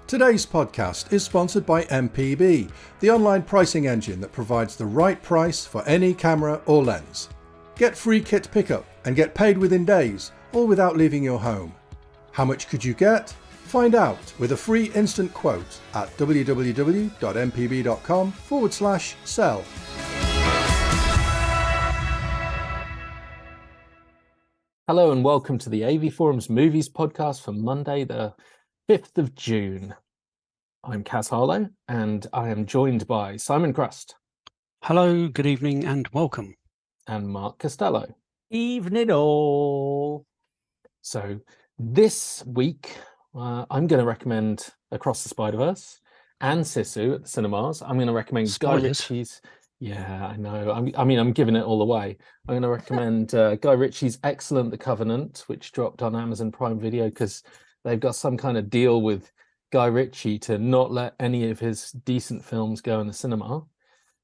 Today's podcast is sponsored by MPB, the online pricing engine that provides the right price for any camera or lens. Get free kit pickup and get paid within days, all without leaving your home. How much could you get? Find out with a free instant quote at www.mpb.com/sell. Hello and welcome to the AV Forums Movies podcast for Monday, the 5th of June. I'm Kaz Harlow and I am joined by Simon Crust. Hello, good evening and welcome. And Mark Costello. Evening all. So this week, I'm going to recommend Across the Spider-Verse and Sisu at the cinemas. I'm going to recommend Spoilers. Guy Ritchie's... Yeah, I know. I'm giving it all away. I'm going to recommend Guy Ritchie's Excellent The Covenant, which dropped on Amazon Prime Video because they've got some kind of deal with Guy Ritchie to not let any of his decent films go in the cinema.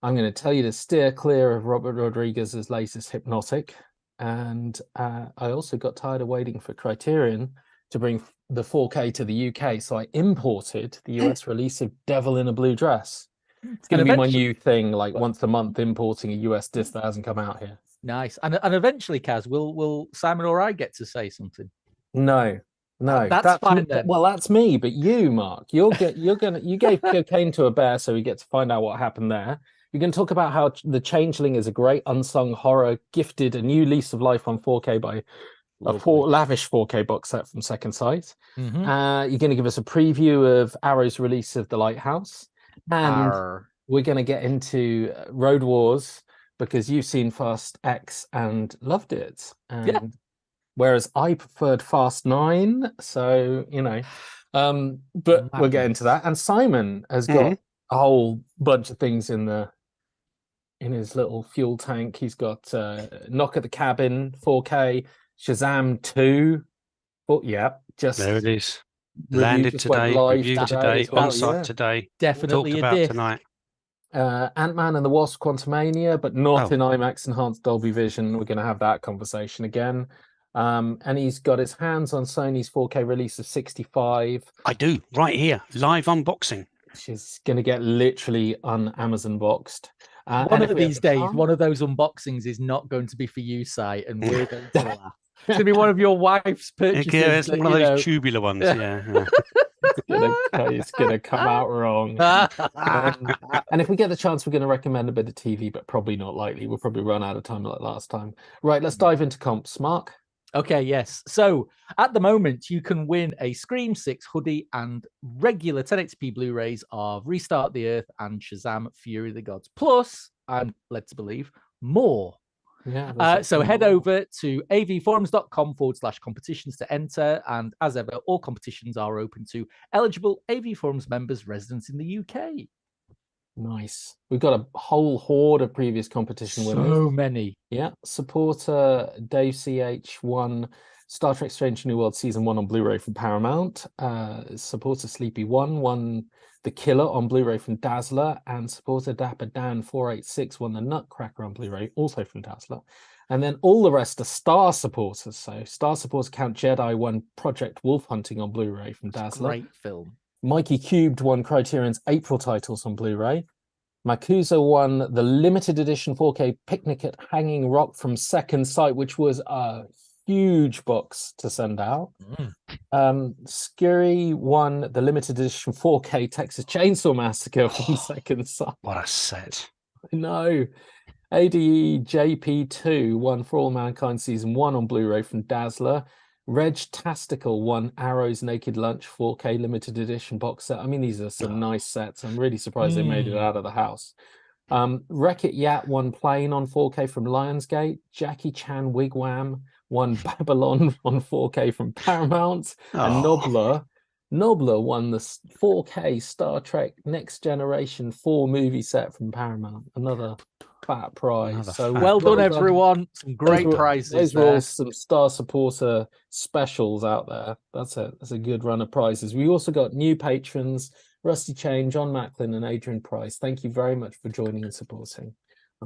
I'm going to tell you to steer clear of Robert Rodriguez's latest Hypnotic. And I also got tired of waiting for Criterion to bring the 4K to the UK. So I imported the US release of Devil in a Blue Dress. It's going to be my new thing, like once a month importing a US disc that hasn't come out here. Nice. And eventually, Kaz, will Simon or I get to say something? No. That's fine then. Well, that's me, but you, Mark, you gave cocaine to a bear, so we get to find out what happened there. You're going to talk about how The Changeling is a great unsung horror, gifted a new lease of life on 4K by a lavish 4K box set from Second Sight. Mm-hmm. You're going to give us a preview of Arrow's release of The Lighthouse. And we're going to get into Road Wars because you've seen Fast X and loved it. And whereas I preferred Fast 9. So, but we'll get into that. And Simon has got a whole bunch of things in his little fuel tank. He's got Knock at the Cabin, 4K, Shazam 2. Oh, yeah, just there it is. Landed today, reviewed today, on site today. Definitely talked a about diff. tonight. Ant-Man and the Wasp Quantumania, but not in IMAX Enhanced Dolby Vision. We're going to have that conversation again. And he's got his hands on Sony's 4K release of 65. I do, right here, live unboxing. She's going to get literally un-Amazon boxed. One of these days, one of those unboxings is not going to be for you, Si, and we're going to laugh. It's going to be one of your wife's purchases. Yeah, it's one of those tubular ones, yeah. It's gonna come out wrong. And if we get the chance, we're going to recommend a bit of TV, but probably not likely. We'll probably run out of time like last time. Right, let's dive into comps. Mark? Okay, yes. So at the moment, you can win a Scream 6 hoodie and regular 1080p Blu-rays of Restart the Earth and Shazam Fury of the Gods. Plus, and let's believe, more. Yeah. So head over to avforums.com/competitions to enter. And as ever, all competitions are open to eligible AV Forums members residents in the UK. Nice. We've got a whole horde of previous competition winners. So many. Yeah. Supporter Dave CH won Star Trek Strange New World Season 1 on Blu-ray from Paramount. Supporter Sleepy 1 won The Killer on Blu-ray from Dazzler, and supporter Dapper Dan 486 won The Nutcracker on Blu-ray, also from Dazzler. And then all the rest are Star supporters. So Star supporters Count Jedi won Project Wolf Hunting on Blu-ray from Dazzler. Great film. Mikey Cubed won Criterion's April titles on Blu-ray. Makusa won the limited edition 4K Picnic at Hanging Rock from Second Sight, which was a huge box to send out. Scurry won the limited edition 4K Texas Chainsaw Massacre from Second Sight. What a set. I know. ADE JP2 won For All Mankind Season 1 on Blu-ray from Dazzler. Reg Tastical won Arrow's Naked Lunch 4K limited edition box set. I mean, these are some nice sets. I'm really surprised they made it out of the house. Wreck-It Yat won Plane on 4K from Lionsgate. Jackie Chan Wigwam won Babylon on 4K from Paramount. And Nobler won the 4K Star Trek Next Generation 4 movie set from Paramount. Another fat prize. Well done, everyone. Some great prizes. Those were all some Star supporter specials out there. That's a good run of prizes. We also got new patrons, Rusty Chain, John Macklin, and Adrian Price. Thank you very much for joining and supporting.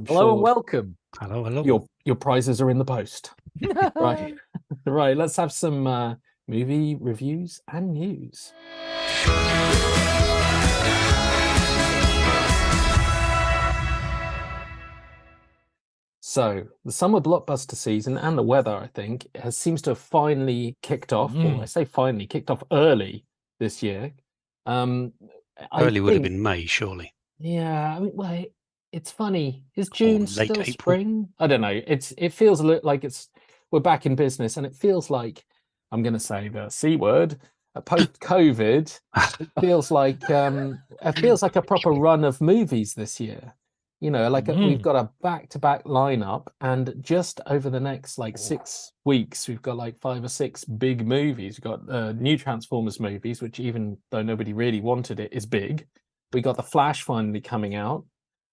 Hello and welcome. Hello. Your prizes are in the post. Right. Let's have some movie reviews and news. So the summer blockbuster season and the weather, I think, seems to have finally kicked off. Or I say finally, kicked off early this year. Early would have been May, surely. Yeah, I mean, well, it's funny. Is June late still April? spring? I don't know. It feels a little like we're back in business, and it feels like, I'm going to say the C word, post-COVID. It feels like a proper run of movies this year. You know, like we've got a back-to-back lineup, and just over the next 6 weeks, we've got like 5 or 6 big movies. We've got new Transformers movies, which, even though nobody really wanted it, is big. We got The Flash finally coming out.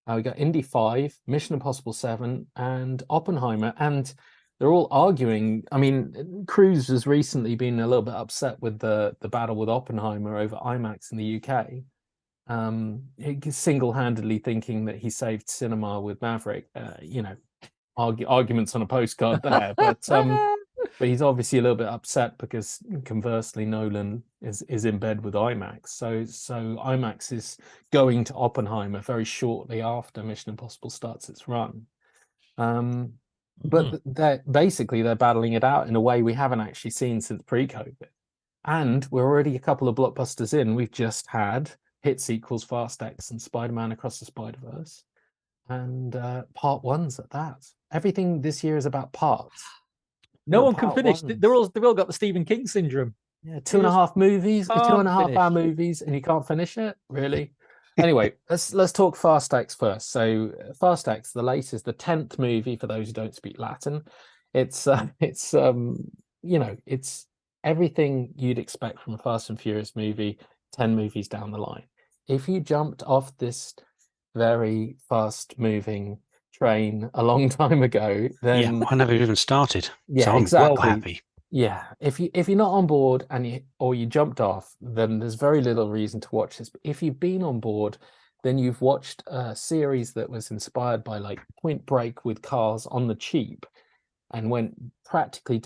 We got Indy 5, Mission Impossible 7, and Oppenheimer. And they're all arguing. I mean, Cruise has recently been a little bit upset with the battle with Oppenheimer over IMAX in the UK. Single-handedly thinking that he saved cinema with Maverick. Arguments on a postcard there, but he's obviously a little bit upset because, conversely, Nolan is in bed with IMAX. So IMAX is going to Oppenheimer very shortly after Mission Impossible starts its run. But they're battling it out in a way we haven't actually seen since pre-COVID. And we're already a couple of blockbusters in. We've just had hit sequels, Fast X and Spider-Man Across the Spider-Verse, and part ones at that. Everything this year is about parts. No one can finish. They've all got the Stephen King syndrome. Yeah, 2.5 movies, 2.5 hour movies, and you can't finish it, really. Anyway, let's talk Fast X first. So Fast X, the latest, the 10th movie for those who don't speak Latin. It's everything you'd expect from a Fast and Furious movie 10 movies down the line. If you jumped off this very fast moving train a long time ago, then I never even started. Yeah, so I'm exactly. well happy. Yeah, if you're not on board or you jumped off, then there's very little reason to watch this. But if you've been on board, then you've watched a series that was inspired by like Point Break with cars on the cheap, and went practically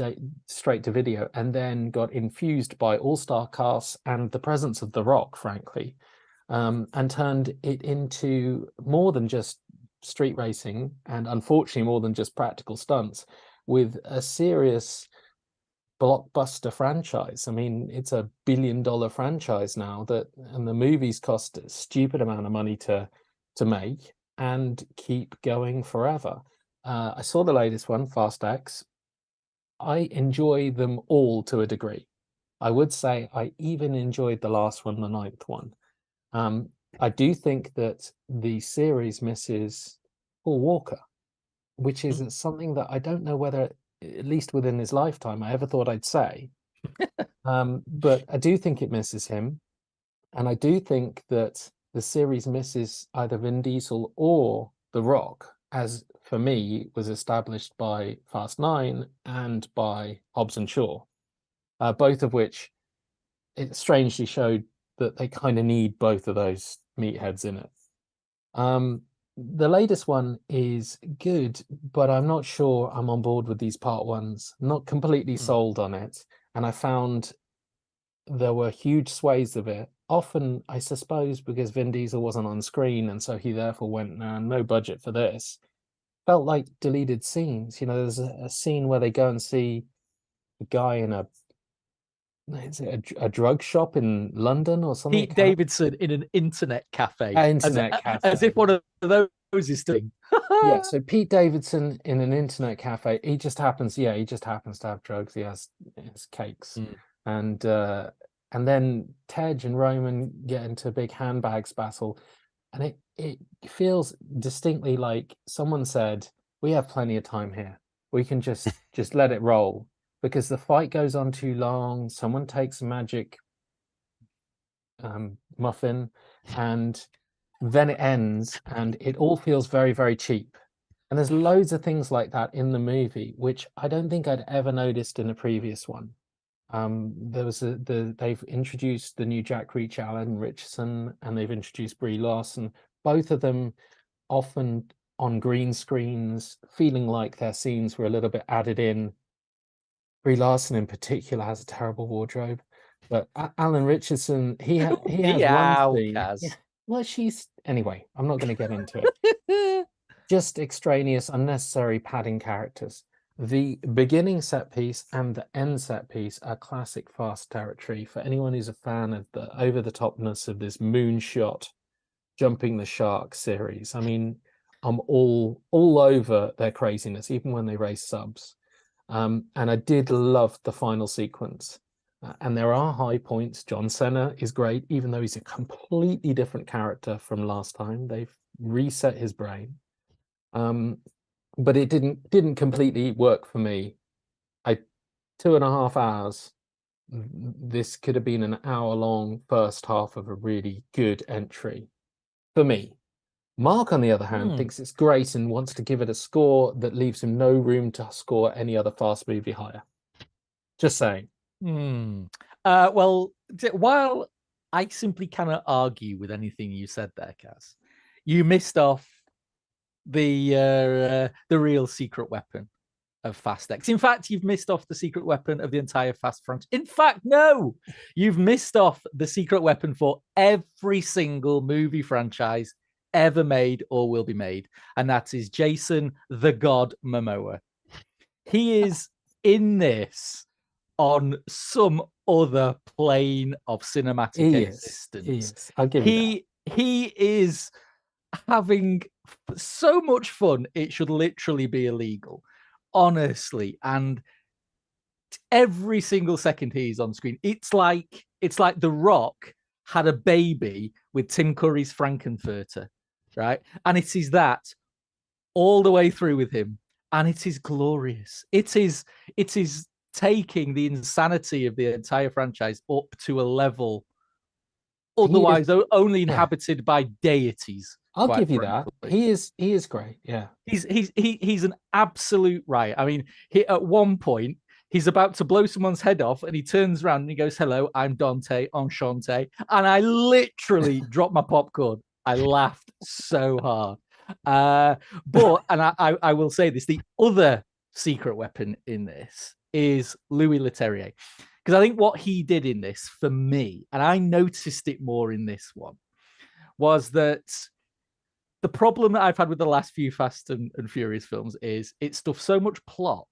straight to video, and then got infused by all-star casts and the presence of The Rock, frankly, and turned it into more than just street racing, and unfortunately more than just practical stunts, with a serious blockbuster franchise. I mean, it's a billion-dollar franchise now, and the movies cost a stupid amount of money to make and keep going forever. I saw the latest one, Fast X. I enjoy them all to a degree. I would say I even enjoyed the last one, the 9th one. I do think that the series misses Paul Walker, which is something that I don't know whether, at least within his lifetime, I ever thought I'd say. But I do think it misses him. And I do think that the series misses either Vin Diesel or The Rock, as for me was established by Fast 9 and by Hobbs and Shaw, both of which it strangely showed that they kind of need both of those meatheads in it. The latest one is good, but I'm not sure I'm on board with these part ones. Not completely sold on it. And I found there were huge swathes of it. Often, I suppose, because Vin Diesel wasn't on screen, and so he therefore went, no budget for this. Felt like deleted scenes. There's a scene where they go and see a guy in a drug shop in London or something. Pete Davidson in an internet cafe. Cafe. As if one of those is doing. Yeah, so Pete Davidson in an internet cafe. He just happens to have drugs. He has cakes. And then Tej and Roman get into a big handbags battle. And it feels distinctly like someone said, we have plenty of time here. We can just let it roll, because the fight goes on too long. Someone takes a magic muffin, and then it ends, and it all feels very, very cheap. And there's loads of things like that in the movie, which I don't think I'd ever noticed in a previous one. They've introduced the new Jack Reacher, Alan Richardson, and they've introduced Brie Larson, both of them often on green screens, feeling like their scenes were a little bit added in Brie Larson in particular has a terrible wardrobe, but Alan Richardson, he has one scene. Yeah, well, anyway. I'm not going to get into it. Just extraneous, unnecessary padding characters. The beginning set piece and the end set piece are classic Fast territory for anyone who's a fan of the over-the-topness of this moonshot jumping the shark series. I mean, I'm all over their craziness, even when they race subs. And I did love the final sequence. And there are high points. John Cena is great, even though he's a completely different character from last time. They've reset his brain. But it didn't completely work for me. 2.5 hours. This could have been an hour-long first half of a really good entry for me. Mark, on the other hand, thinks it's great and wants to give it a score that leaves him no room to score any other Fast movie higher. Just saying. Well, while I simply cannot argue with anything you said there, Kaz, you missed off the real secret weapon of Fast X. In fact, you've missed off the secret weapon of the entire Fast franchise. In fact, no, you've missed off the secret weapon for every single movie franchise ever made or will be made, and that is Jason the God Momoa. He is in this on some other plane of cinematic existence. He is. I'll give you that. He is having so much fun, it should literally be illegal, honestly. And every single second he's on screen, it's like The Rock had a baby with Tim Curry's Frankenfurter, right? And it is that all the way through with him, and it is glorious. It is taking the insanity of the entire franchise up to a level otherwise only inhabited by deities. I'll give you that. He is great. Yeah, he's an absolute riot. I mean, at one point he's about to blow someone's head off, and he turns around and he goes, "Hello, I'm Dante, enchanté," and I literally dropped my popcorn. I laughed so hard. But I will say this: the other secret weapon in this is Louis Leterrier, because I think what he did in this for me, and I noticed it more in this one, was that the problem that I've had with the last few Fast and Furious films is it stuffs so much plot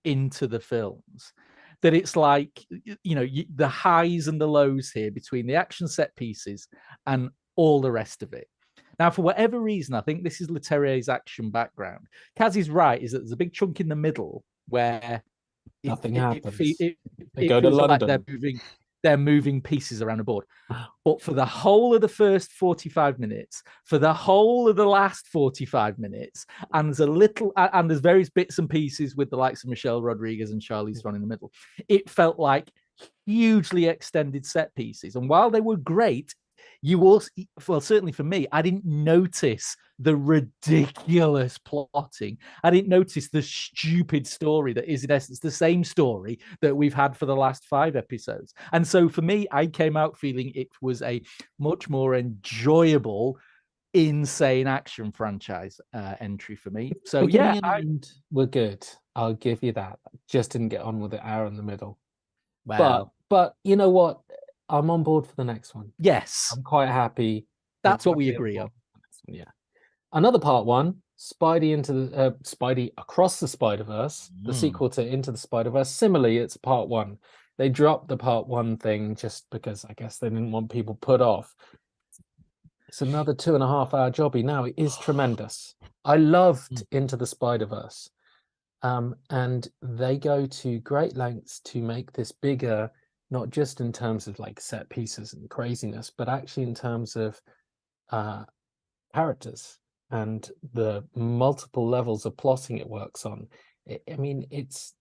into the films that it's like, the highs and the lows here between the action set pieces and all the rest of it. Now, for whatever reason, I think this is Leterrier's action background. Kaz is right, is that there's a big chunk in the middle where nothing happens. They go to London. Like they're moving pieces around a board. But for the whole of the first 45 minutes, for the whole of the last 45 minutes, and there's various bits and pieces with the likes of Michelle Rodriguez and Charlize Theron in the middle, it felt like hugely extended set pieces. And while they were great, certainly for me, I didn't notice the ridiculous plotting. I didn't notice the stupid story that is in essence the same story that we've had for the last 5 episodes. And so for me, I came out feeling it was a much more enjoyable, insane action franchise entry for me. So we're good. I'll give you that. Just didn't get on with the hour in the middle. Wow. But you know what? I'm on board for the next one. Yes. I'm quite happy. That's what we agree on. Yeah. Another part 1, Spidey Across the Spider-Verse, the sequel to Into the Spider-Verse. Similarly, it's part 1. They dropped the part 1 thing just because I guess they didn't want people put off. It's another 2.5 hour jobby. Now, it is tremendous. I loved Into the Spider-Verse. And they go to great lengths to make this bigger, not just in terms of like set pieces and craziness, but actually in terms of characters and the multiple levels of plotting it works on. I mean, it's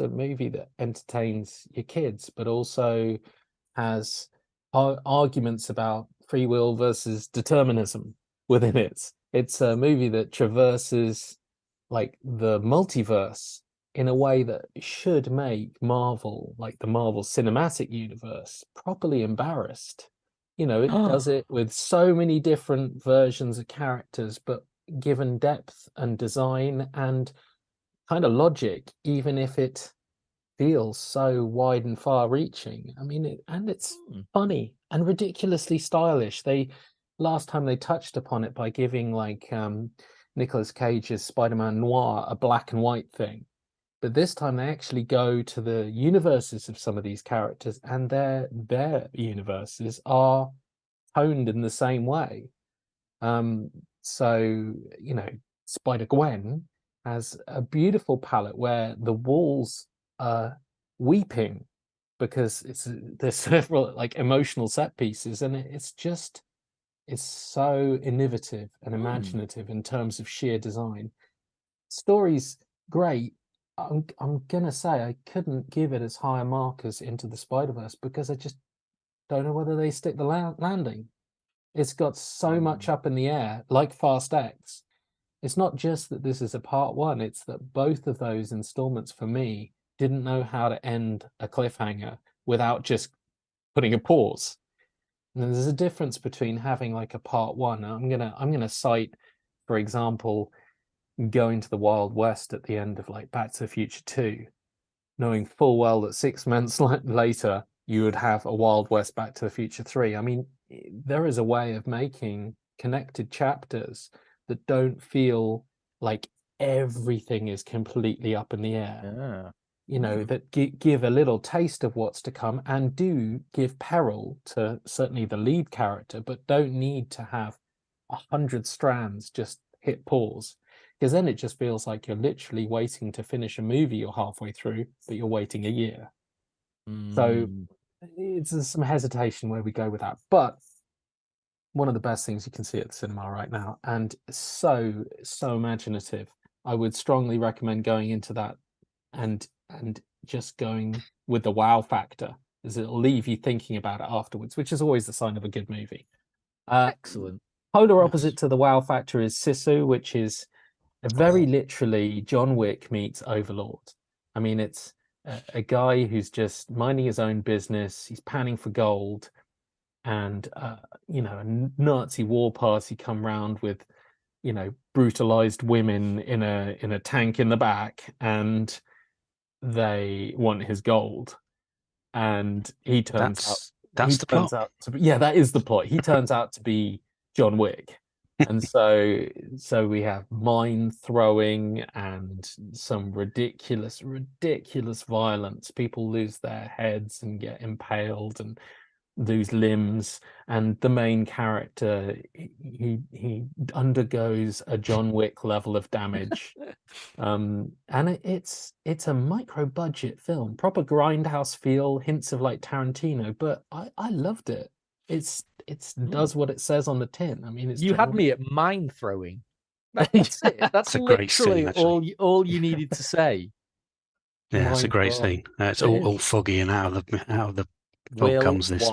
a movie that entertains your kids, but also has arguments about free will versus determinism within it. It's a movie that traverses like the multiverse in a way that should make Marvel, like the Marvel Cinematic Universe, properly embarrassed. It does it with so many different versions of characters, but given depth and design and kind of logic, even if it feels so wide and far-reaching. I mean, it's funny and ridiculously stylish. Last time they touched upon it by giving like Nicolas Cage's Spider-Man Noir a black and white thing, but this time they actually go to the universes of some of these characters, and their universes are toned in the same way. So Spider-Gwen has a beautiful palette where the walls are weeping because there's several like emotional set pieces, and it's so innovative and imaginative in terms of sheer design. Story's great. I'm gonna say I couldn't give it as high a mark as Into the Spider-Verse because I just don't know whether they stick the landing. It's got so much up in the air, like Fast X. It's not just that this is a part one, it's that both of those installments for me didn't know how to end a cliffhanger without just putting a pause. And there's a difference between having like a part one. I'm gonna cite, for example, going to the Wild West at the end of like Back to the Future 2, knowing full well that 6 months later you would have a Wild West Back to the Future 3. I mean, there is a way of making connected chapters that don't feel like everything is completely up in the air. That give a little taste of what's to come and do give peril to certainly the lead character, but don't need to have 100 strands just hit pause, because then it just feels like you're literally waiting to finish a movie you're halfway through, but you're waiting a year. So it's some hesitation where we go with that, but one of the best things you can see at the cinema right now, and so imaginative. I would strongly recommend going into that and just going with the wow factor, as it'll leave you thinking about it afterwards, which is always the sign of a good movie. Excellent. Polar opposite to the wow factor is Sisu, which is very literally John Wick meets Overlord. I mean, it's a guy who's just minding his own business. He's panning for gold, and a Nazi war party come round with brutalized women in a tank in the back, and they want his gold, and he turns that is the plot. That is the plot. He turns out to be John Wick. And so we have mine throwing and some ridiculous violence. People lose their heads and get impaled and lose limbs, and the main character he undergoes a John Wick level of damage. And it's a micro budget film, proper grindhouse feel, hints of like Tarantino, but I loved it. It does what it says on the tin. I mean, you had me at mine throwing. That's it. That's a great literally scene, all you needed to say. Yeah, it's a great scene. It's all foggy, and out of the fog comes this.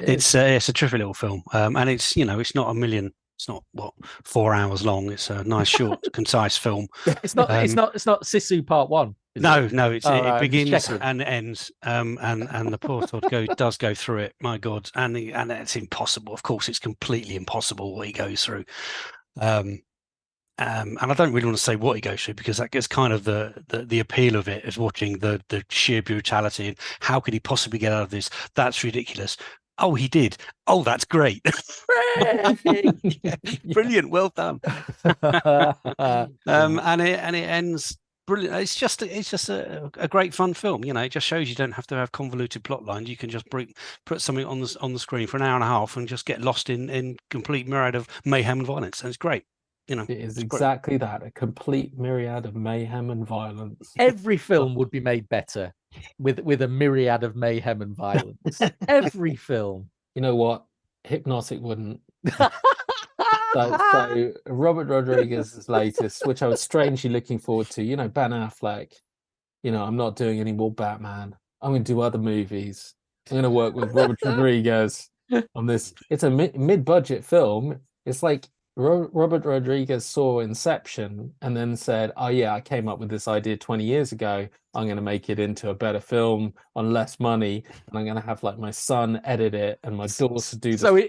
It's a terrific little film, and it's not a million. It's not 4 hours long. It's a nice, short, concise film. It's not Sisu Part 1. No, it begins and ends, and the poor Todd does go through it. My God, and it's impossible. Of course, it's completely impossible what he goes through. And I don't really want to say what he goes through, because that gets kind of the appeal of it, is watching the sheer brutality and how could he possibly get out of this? That's ridiculous. Oh, he did. Oh, that's great. Yeah, brilliant. Well done. And it ends brilliant. It's just a great fun film. It just shows you don't have to have convoluted plot lines. You can just put something on the screen for an hour and a half and just get lost in complete myriad of mayhem and violence. And it's great. It is exactly that, a complete myriad of mayhem and violence. Every film would be made better with a myriad of mayhem and violence. Every film. You know what? Hypnotic wouldn't. So Robert Rodriguez's latest, which I was strangely looking forward to, Ben Affleck, I'm not doing any more Batman. I'm going to do other movies. I'm going to work with Robert Rodriguez on this. It's a mid-budget film. It's like Robert Rodriguez saw Inception and then said, oh yeah, I came up with this idea 20 years ago. I'm going to make it into a better film on less money, and I'm going to have like my son edit it and my daughter do the score.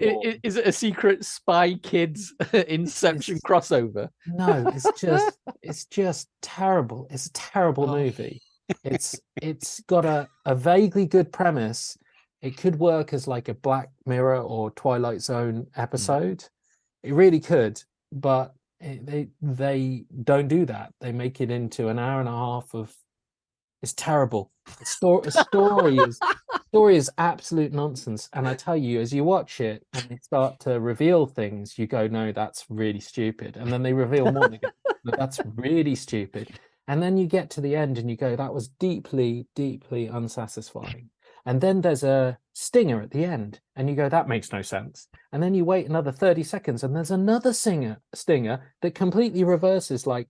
Is it a secret Spy Kids Inception crossover? No, it's just terrible. It's a terrible movie. It's got a vaguely good premise. It could work as like a Black Mirror or Twilight Zone episode. It really could, but they don't do that. They make it into an hour and a half of. It's terrible. The story is absolute nonsense. And I tell you, as you watch it and they start to reveal things, you go, no, that's really stupid. And then they reveal more. Again, no, that's really stupid. And then you get to the end and you go, that was deeply, deeply unsatisfying. And then there's a stinger at the end and you go, that makes no sense. And then you wait another 30 seconds and there's another stinger that completely reverses like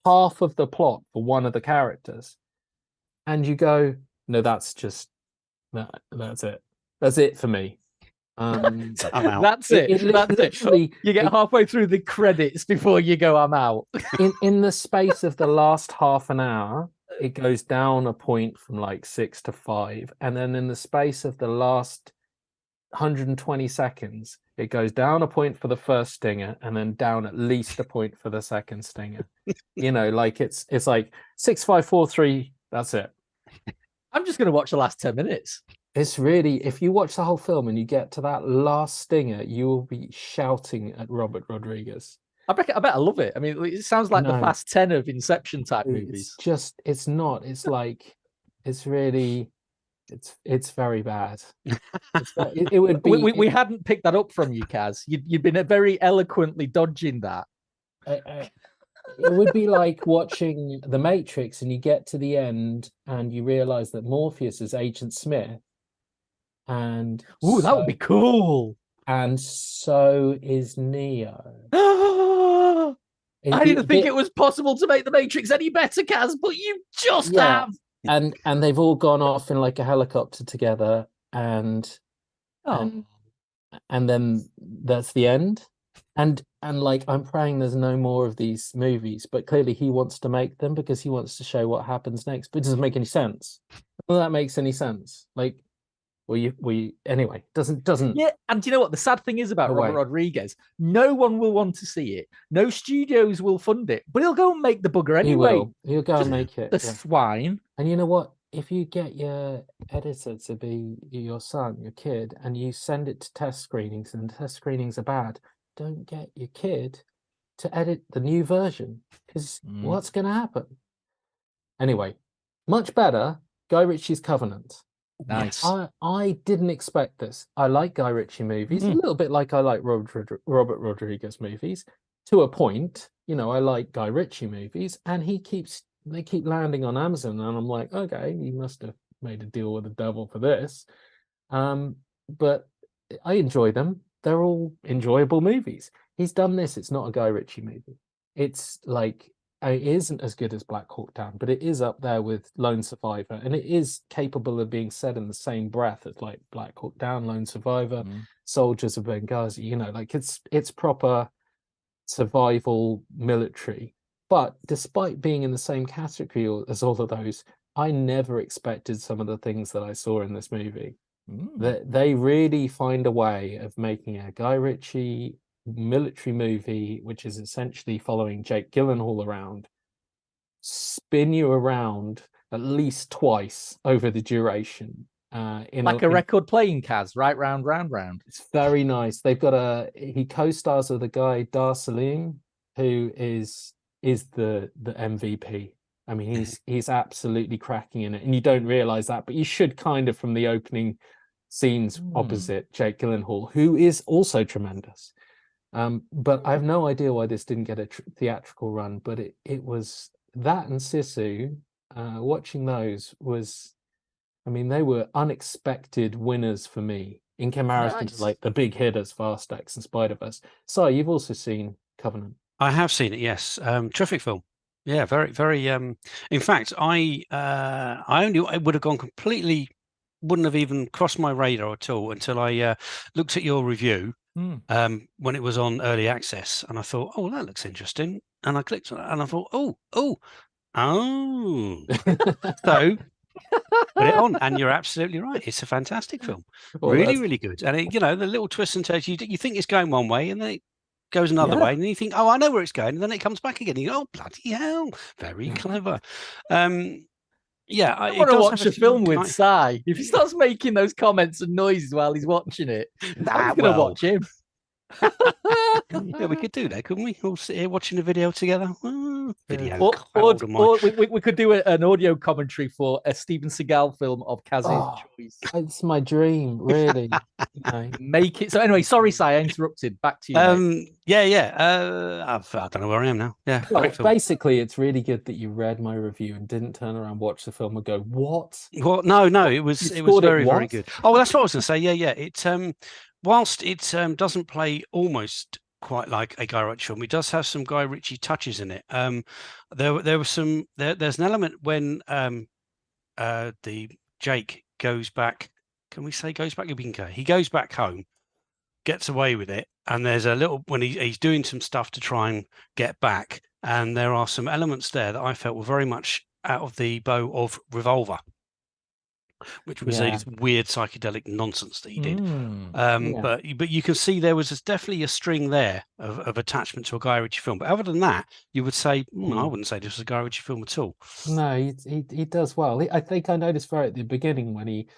half of the plot for one of the characters. And you go, no, that's it. That's it for me. I'm out. That's it. Literally, you get halfway through the credits before you go, I'm out. in the space of the last half an hour, it goes down a point from like 6 to 5. And then in the space of the last 120 seconds, it goes down a point for the first stinger and then down at least a point for the second stinger. Like it's like 6, 5, 4, 3. That's it. I'm just going to watch the last 10 minutes. It's really, if you watch the whole film and you get to that last stinger, you will be shouting at Robert Rodriguez. I bet I love it. I mean, it sounds like the Fast 10 of Inception type movies. It's not. It's like, it's really, it's very bad. It would be. We hadn't picked that up from you, Kaz. You'd been very eloquently dodging that. It would be like watching The Matrix and you get to the end and you realize that Morpheus is Agent Smith. And that would be cool. And so is Neo. I didn't think it was possible to make The Matrix any better, Kaz, but you just have. And they've all gone off in like a helicopter together and then that's the end. And like, I'm praying there's no more of these movies, but clearly he wants to make them because he wants to show what happens next. But it doesn't make any sense. None of that makes any sense. Like, anyway, doesn't. Yeah, and do you know what the sad thing is about Robert Rodriguez? No one will want to see it. No studios will fund it, but he'll go and make the bugger anyway. He'll go and make it. The swine. And you know what? If you get your editor to be your son, your kid, and you send it to test screenings, and test screenings are bad, don't get your kid to edit the new version because what's going to happen? Anyway, much better. Guy Ritchie's Covenant. Nice. I didn't expect this. I like Guy Ritchie movies a little bit like I like Robert Rodriguez movies to a point. I like Guy Ritchie movies, and they keep landing on Amazon, and I'm like, okay, he must have made a deal with the devil for this. But I enjoy them. They're all enjoyable movies. He's done this. It's not a Guy Ritchie movie. It's like, it isn't as good as Black Hawk Down, but it is up there with Lone Survivor, and it is capable of being said in the same breath as like Black Hawk Down, Lone Survivor, Soldiers of Benghazi. Like it's proper survival military. But despite being in the same category as all of those, I never expected some of the things that I saw in this movie. They really find a way of making a Guy Ritchie military movie, which is essentially following Jake Gyllenhaal around, spin you around at least twice over the duration. Like a record playing, Kaz, right round. It's very nice. They've got he co-stars with a guy, Dar Salim, who is the MVP. I mean, he's absolutely cracking in it, and you don't realize that, but you should kind of from the opening scenes opposite Jake Gyllenhaal, who is also tremendous. But I have no idea why this didn't get a theatrical run, but it was that and Sisu. Watching those was, I mean, they were unexpected winners for me in comparison to like the big hitters, Fast X and Spider-Verse. So you've also seen Covenant. I have seen it, yes. Terrific film. Yeah, very, very. In fact, I would have gone completely, wouldn't have even crossed my radar at all until I looked at your review when it was on early access, and I thought, oh, that looks interesting, and I clicked on it, and I thought, oh, so put it on, and you're absolutely right. It's a fantastic film, really, really good, and the little twists and turns. You think it's going one way, and then it goes another way, and then you think, oh, I know where it's going, and then it comes back again. You go, oh, bloody hell, very clever. Yeah, I want to watch a film with Si. If he starts making those comments and noises while he's watching it, I'm going to watch him. Yeah, we could do that, couldn't we? All sit here watching a video together. Video. Or we could do an audio commentary for a Steven Seagal film of Kaz's choice. It's my dream, really. Make it. So anyway, sorry, Si, I interrupted. Back to you. I don't know where I am now. Yeah. Well, basically, it's really good that you read my review and didn't turn around, watch the film, and go, "What?" Well, no, it was very good. Oh, well, that's what I was going to say. Yeah. It whilst it doesn't play almost quite like a Guy Ritchie film, it does have some Guy Ritchie touches in it. There was some. There's an element when the Jake goes back. Can we say goes back? He goes back home, gets away with it, and there's a little when he's doing some stuff to try and get back, and there are some elements there that I felt were very much out of the bow of Revolver, which was a weird psychedelic nonsense that he did. But you can see there was definitely a string there of attachment to a Guy Ritchie film. But other than that, you would say, I wouldn't say this was a Guy Ritchie film at all. No, he does well. I think I noticed right at the beginning when he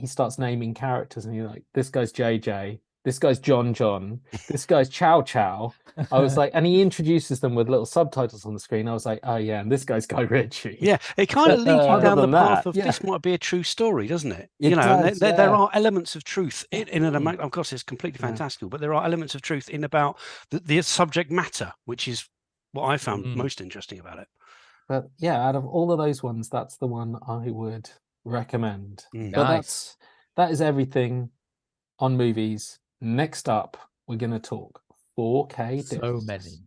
starts naming characters and you're like, this guy's JJ, this guy's John, this guy's Chow. I was like, and he introduces them with little subtitles on the screen. I was like, oh yeah, and this guy's Guy Ritchie. Yeah, it kind of leads you down the path of this might be a true story, doesn't it? There are elements of truth in an amount. Of course, it's completely fantastical, but there are elements of truth in about the subject matter, which is what I found most interesting about it. But yeah, out of all of those ones, that's the one I would recommend. But that is everything on movies. Next up, we're going to talk 4K discs. So many.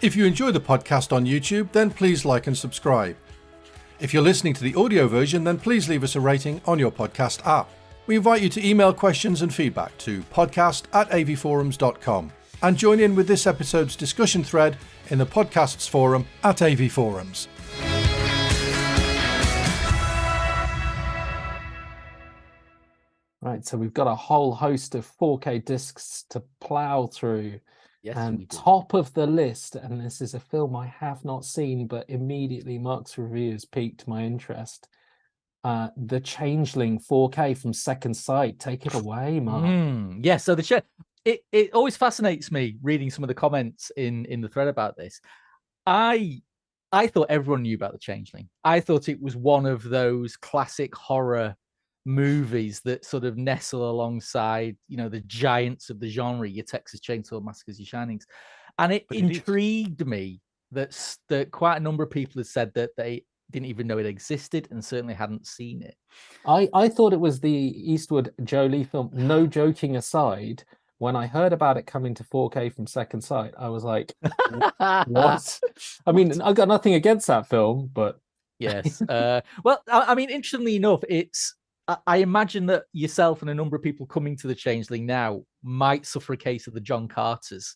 If you enjoy the podcast on YouTube, then please like and subscribe. If you're listening to the audio version, then please leave us a rating on your podcast app. We invite you to email questions and feedback to podcast@avforums.com and join in with this episode's discussion thread in the podcasts forum at AV Forums. Right, so we've got a whole host of 4K discs to plow through. Yes, and top of the list, and this is a film I have not seen, but immediately Mark's review has piqued my interest. The Changeling 4K from Second Sight. Take it away, Mark. Yeah, so it always fascinates me reading some of the comments in the thread about this. I thought everyone knew about The Changeling. I thought it was one of those classic horror movies that sort of nestle alongside, the giants of the genre, your Texas Chainsaw Massacres, your Shinings. And it intrigued me that quite a number of people have said that they didn't even know it existed and certainly hadn't seen it. I thought it was the Eastwood Jolie film. No joking aside, when I heard about it coming to 4K from Second Sight, I was like, what? I mean, I've got nothing against that film, but... Yes. Well, I mean, interestingly enough, I imagine that yourself and a number of people coming to The Changeling now might suffer a case of the John Carters.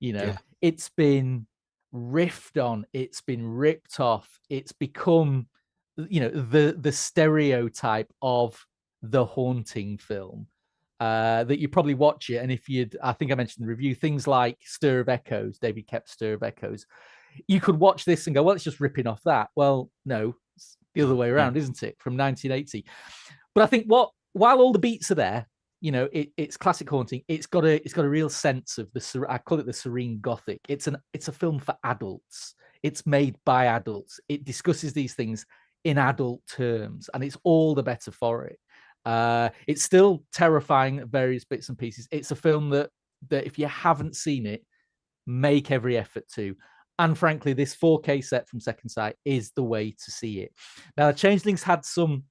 It's been riffed on, it's been ripped off, it's become, the stereotype of the haunting film. That you probably watch it, and I think I mentioned in the review, things like Stir of Echoes, David Koepp's Stir of Echoes, you could watch this and go, well, it's just ripping off that. Well, no, it's the other way around, isn't it? From 1980. But I think while all the beats are there, it's classic haunting. It's got a real sense of I call it the serene gothic. It's a film for adults. It's made by adults. It discusses these things in adult terms, and it's all the better for it. It's still terrifying at various bits and pieces. It's a film that if you haven't seen it, make every effort to. And frankly, this 4K set from Second Sight is the way to see it. Now, Changeling's had some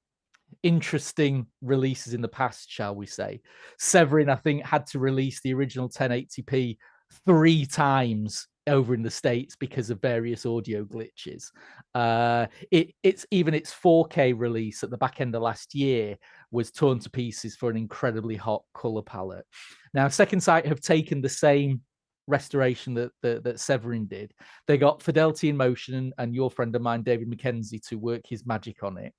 interesting releases in the past, shall we say. Severin, I think, had to release the original 1080p 3 times over in the States because of various audio glitches. Its 4K release at the back end of last year was torn to pieces for an incredibly hot color palette. Now, Second Sight have taken the same restoration that Severin did. They got Fidelity in Motion and your friend of mine, David Mackenzie, to work his magic on it.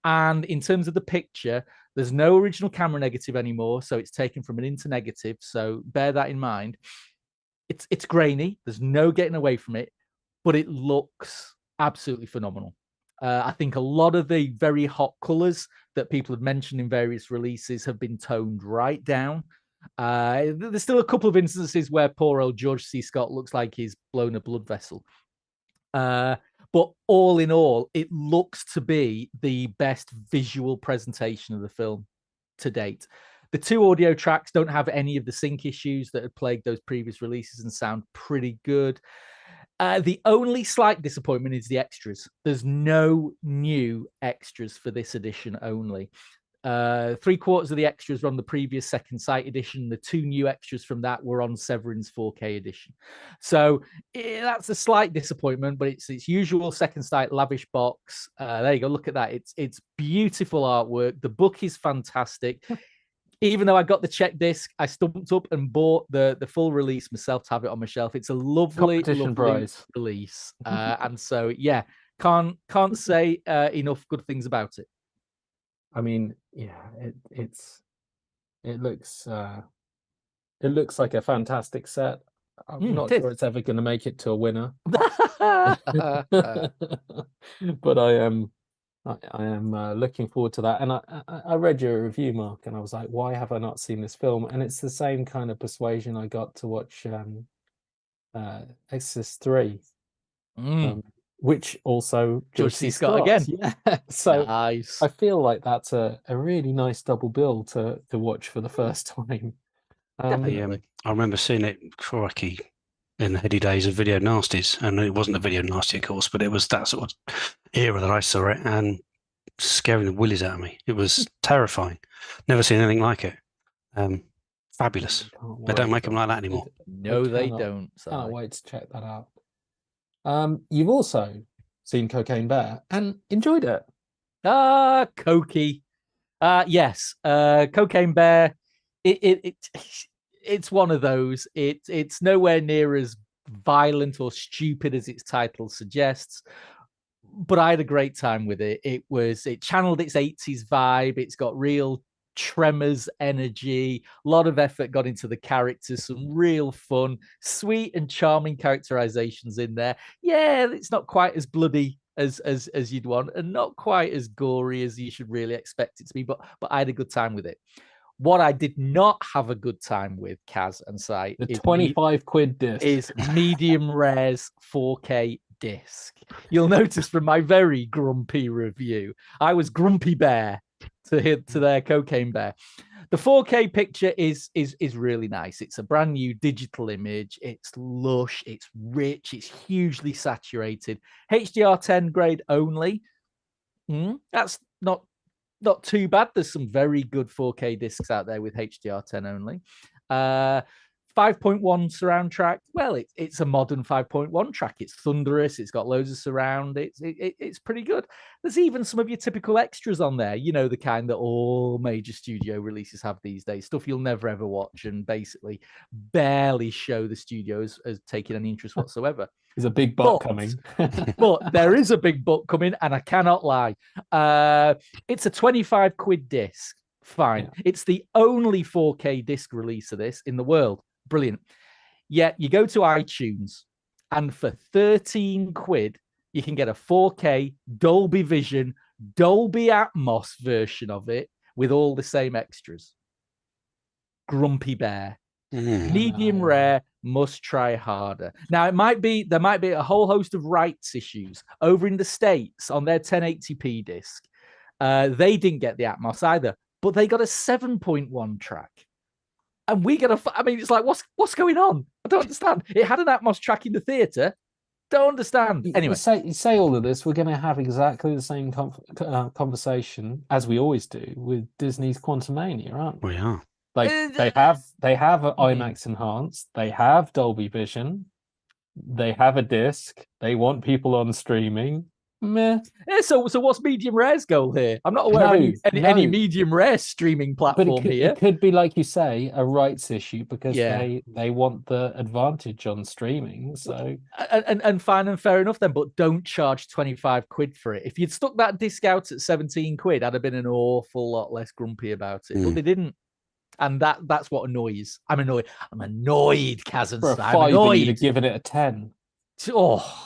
And in terms of the picture, there's no original camera negative anymore, so it's taken from an internegative. So bear that in mind. It's grainy. There's no getting away from it, but it looks absolutely phenomenal. I think a lot of the very hot colors that people have mentioned in various releases have been toned right down. There's still a couple of instances where poor old George C. Scott looks like he's blown a blood vessel. But all in all, it looks to be the best visual presentation of the film to date. The 2 audio tracks don't have any of the sync issues that had plagued those previous releases and sound pretty good. The only slight disappointment is the extras. There's no new extras for this edition only. 3/4 of the extras were on the previous Second Sight edition. The 2 new extras from that were on Severin's 4K edition. So that's a slight disappointment, but it's its usual Second Sight lavish box. There you go. Look at that. It's beautiful artwork. The book is fantastic. Even though I got the check disc, I stumped up and bought the full release myself to have it on my shelf. It's a lovely prize release. And so, yeah, can't say enough good things about it. I mean, yeah, it looks like a fantastic set. I'm not sure it's ever going to make it to a winner, but I am looking forward to that. And I read your review, Mark, and I was like, why have I not seen this film? And it's the same kind of persuasion I got to watch Exorcist 3. Which also George C. Scott again. Yeah. So nice. I feel like that's a really nice double bill to watch for the first time. I remember seeing it in the heady days of video nasties, and it wasn't a video nasty, of course, but it was that sort of era that I saw it, and scaring the willies out of me. It was terrifying. Never seen anything like it. Fabulous. They don't make them like that anymore. No, they don't. Can't wait to check that out. You've also seen Cocaine Bear and enjoyed it. Cokey. Yes. Cocaine Bear. It's one of those. It's nowhere near as violent or stupid as its title suggests, but I had a great time with it. It channeled its 80s vibe. It's got real Tremors energy, a lot of effort got into the characters, some real fun, sweet and charming characterizations in there. Yeah, it's not quite as bloody as you'd want, and not quite as gory as you should really expect it to be, but I had a good time with it. What I did not have a good time with, Kaz and Sai, the 25 quid disc is medium rare's 4K disc. You'll notice from my very grumpy review, I was grumpy bear to their Cocaine Bear. The 4K picture is really nice. It's a brand new digital image. It's lush, it's rich, it's hugely saturated. HDR10 grade only. That's not too bad. There's some very good 4K discs out there with HDR10 only. 5.1 surround track. Well, it's a modern 5.1 track. It's thunderous. It's got loads of surround. It's pretty good. There's even some of your typical extras on there. You know, the kind that all major studio releases have these days. Stuff you'll never ever watch and basically barely show the studios as taking any interest whatsoever. There's a big butt coming. But there is a big butt coming, and I cannot lie. It's a 25 quid disc. Fine. Yeah. It's the only 4K disc release of this in the world. Brilliant. Yet you go to iTunes, and for 13 quid, you can get a 4K Dolby Vision, Dolby Atmos version of it with all the same extras. Grumpy Bear. Medium rare, must try harder. Now, there might be a whole host of rights issues over in the States on their 1080p disc. They didn't get the Atmos either, but they got a 7.1 track. And we get it's like, what's going on? I don't understand. It had an Atmos track in the theater. Don't understand. Anyway. You say all of this, we're going to have exactly the same conversation as we always do with Disney's Quantumania, aren't we? We are. Like they have IMAX enhanced, they have Dolby Vision, they have a disc, they want people on streaming. Meh. Yeah, so what's medium rare's goal here? I'm not aware of any medium rare streaming platform here. It could be, like you say, a rights issue because they want the advantage on streaming. So and fine and fair enough then, but don't charge 25 quid for it. If you'd stuck that disc out at 17 quid, I'd have been an awful lot less grumpy about it. But they didn't. And that's what annoys. I'm annoyed. I'm annoyed, Kaz and for a 5, you'd have given it a 10. Oh,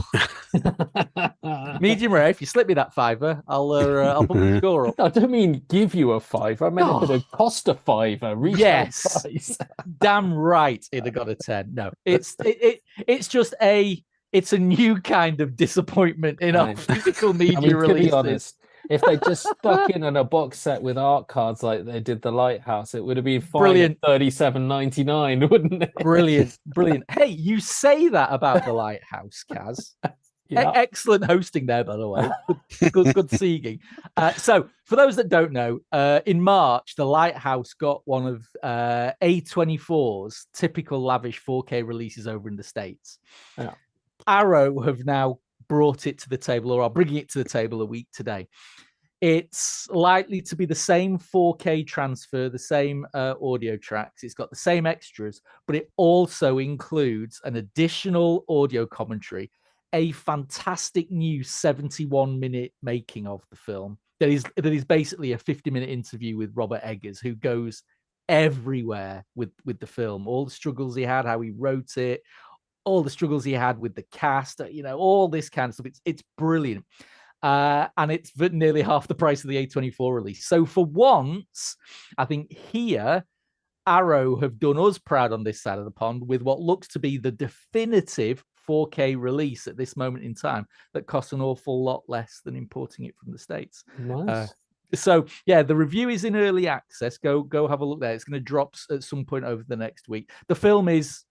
medium rare. If you slip me that $5, I'll put the score up. I don't mean give you a $5. I meant if it cost a $5. Retail Yes, price. damn right. It'd have got a 10. No, it's just it's a new kind of disappointment in our physical media releases. To be honest, if they just stuck in on a box set with art cards like they did the Lighthouse, it would have been fine. Brilliant. At $37.99, wouldn't it? Brilliant. Hey, you say that about the Lighthouse, Kaz. Yeah. Excellent hosting there, by the way. Good seeing. So, for those that don't know, in March, the Lighthouse got one of A24's typical lavish 4K releases over in the States. Yeah. Arrow have now brought it to the table, or are bringing it to the table a week today. It's likely to be the same 4K transfer, the same audio tracks. It's got the same extras, but it also includes an additional audio commentary, a fantastic new 71-minute making of the film that is basically a 50-minute interview with Robert Eggers, who goes everywhere with the film. All the struggles he had, how he wrote it, all the struggles he had with the cast, all this kind of stuff. It's brilliant. And it's nearly half the price of the A24 release. So for once, I think here, Arrow have done us proud on this side of the pond with what looks to be the definitive 4K release at this moment in time that costs an awful lot less than importing it from the States. Nice. So yeah, the review is in early access. Go have a look there. It's going to drop at some point over the next week. The film is,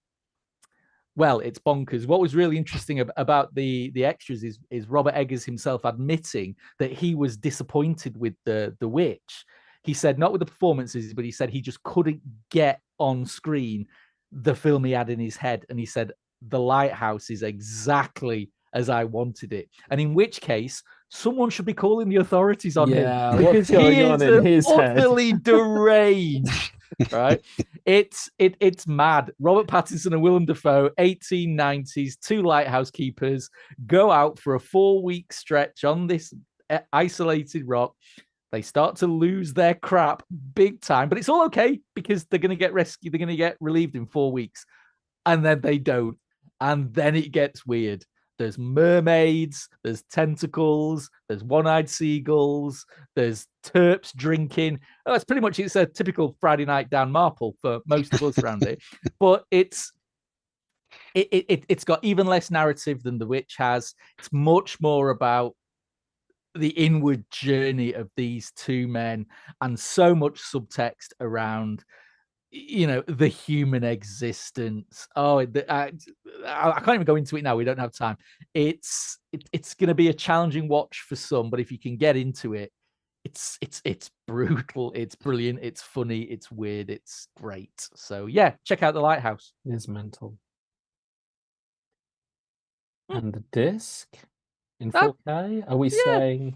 well, it's bonkers. What was really interesting about the extras is Robert Eggers himself admitting that he was disappointed with the Witch. He said not with the performances, but he said he just couldn't get on screen the film he had in his head. And he said, The Lighthouse is exactly as I wanted it. And in which case, someone should be calling the authorities on him, because he is utterly deranged. Right? It's mad. Robert Pattinson and Willem Dafoe, 1890s, two lighthouse keepers, go out for a 4-week stretch on this isolated rock. They start to lose their crap big time, but it's all okay because they're going to get rescued. They're going to get relieved in 4 weeks. And then they don't. And then it gets weird. There's mermaids, there's tentacles, there's one-eyed seagulls, there's terps drinking. Oh, it's a typical Friday night down Marple for most of us around here. But it's got even less narrative than The Witch has. It's much more about the inward journey of these two men, and so much subtext around the human existence. I can't even go into it now. We don't have time. It's going to be a challenging watch for some, but if you can get into it, it's brutal. It's brilliant. It's funny. It's weird. It's great. So yeah, check out The Lighthouse. It is mental. And the disc in 4K? Are we saying?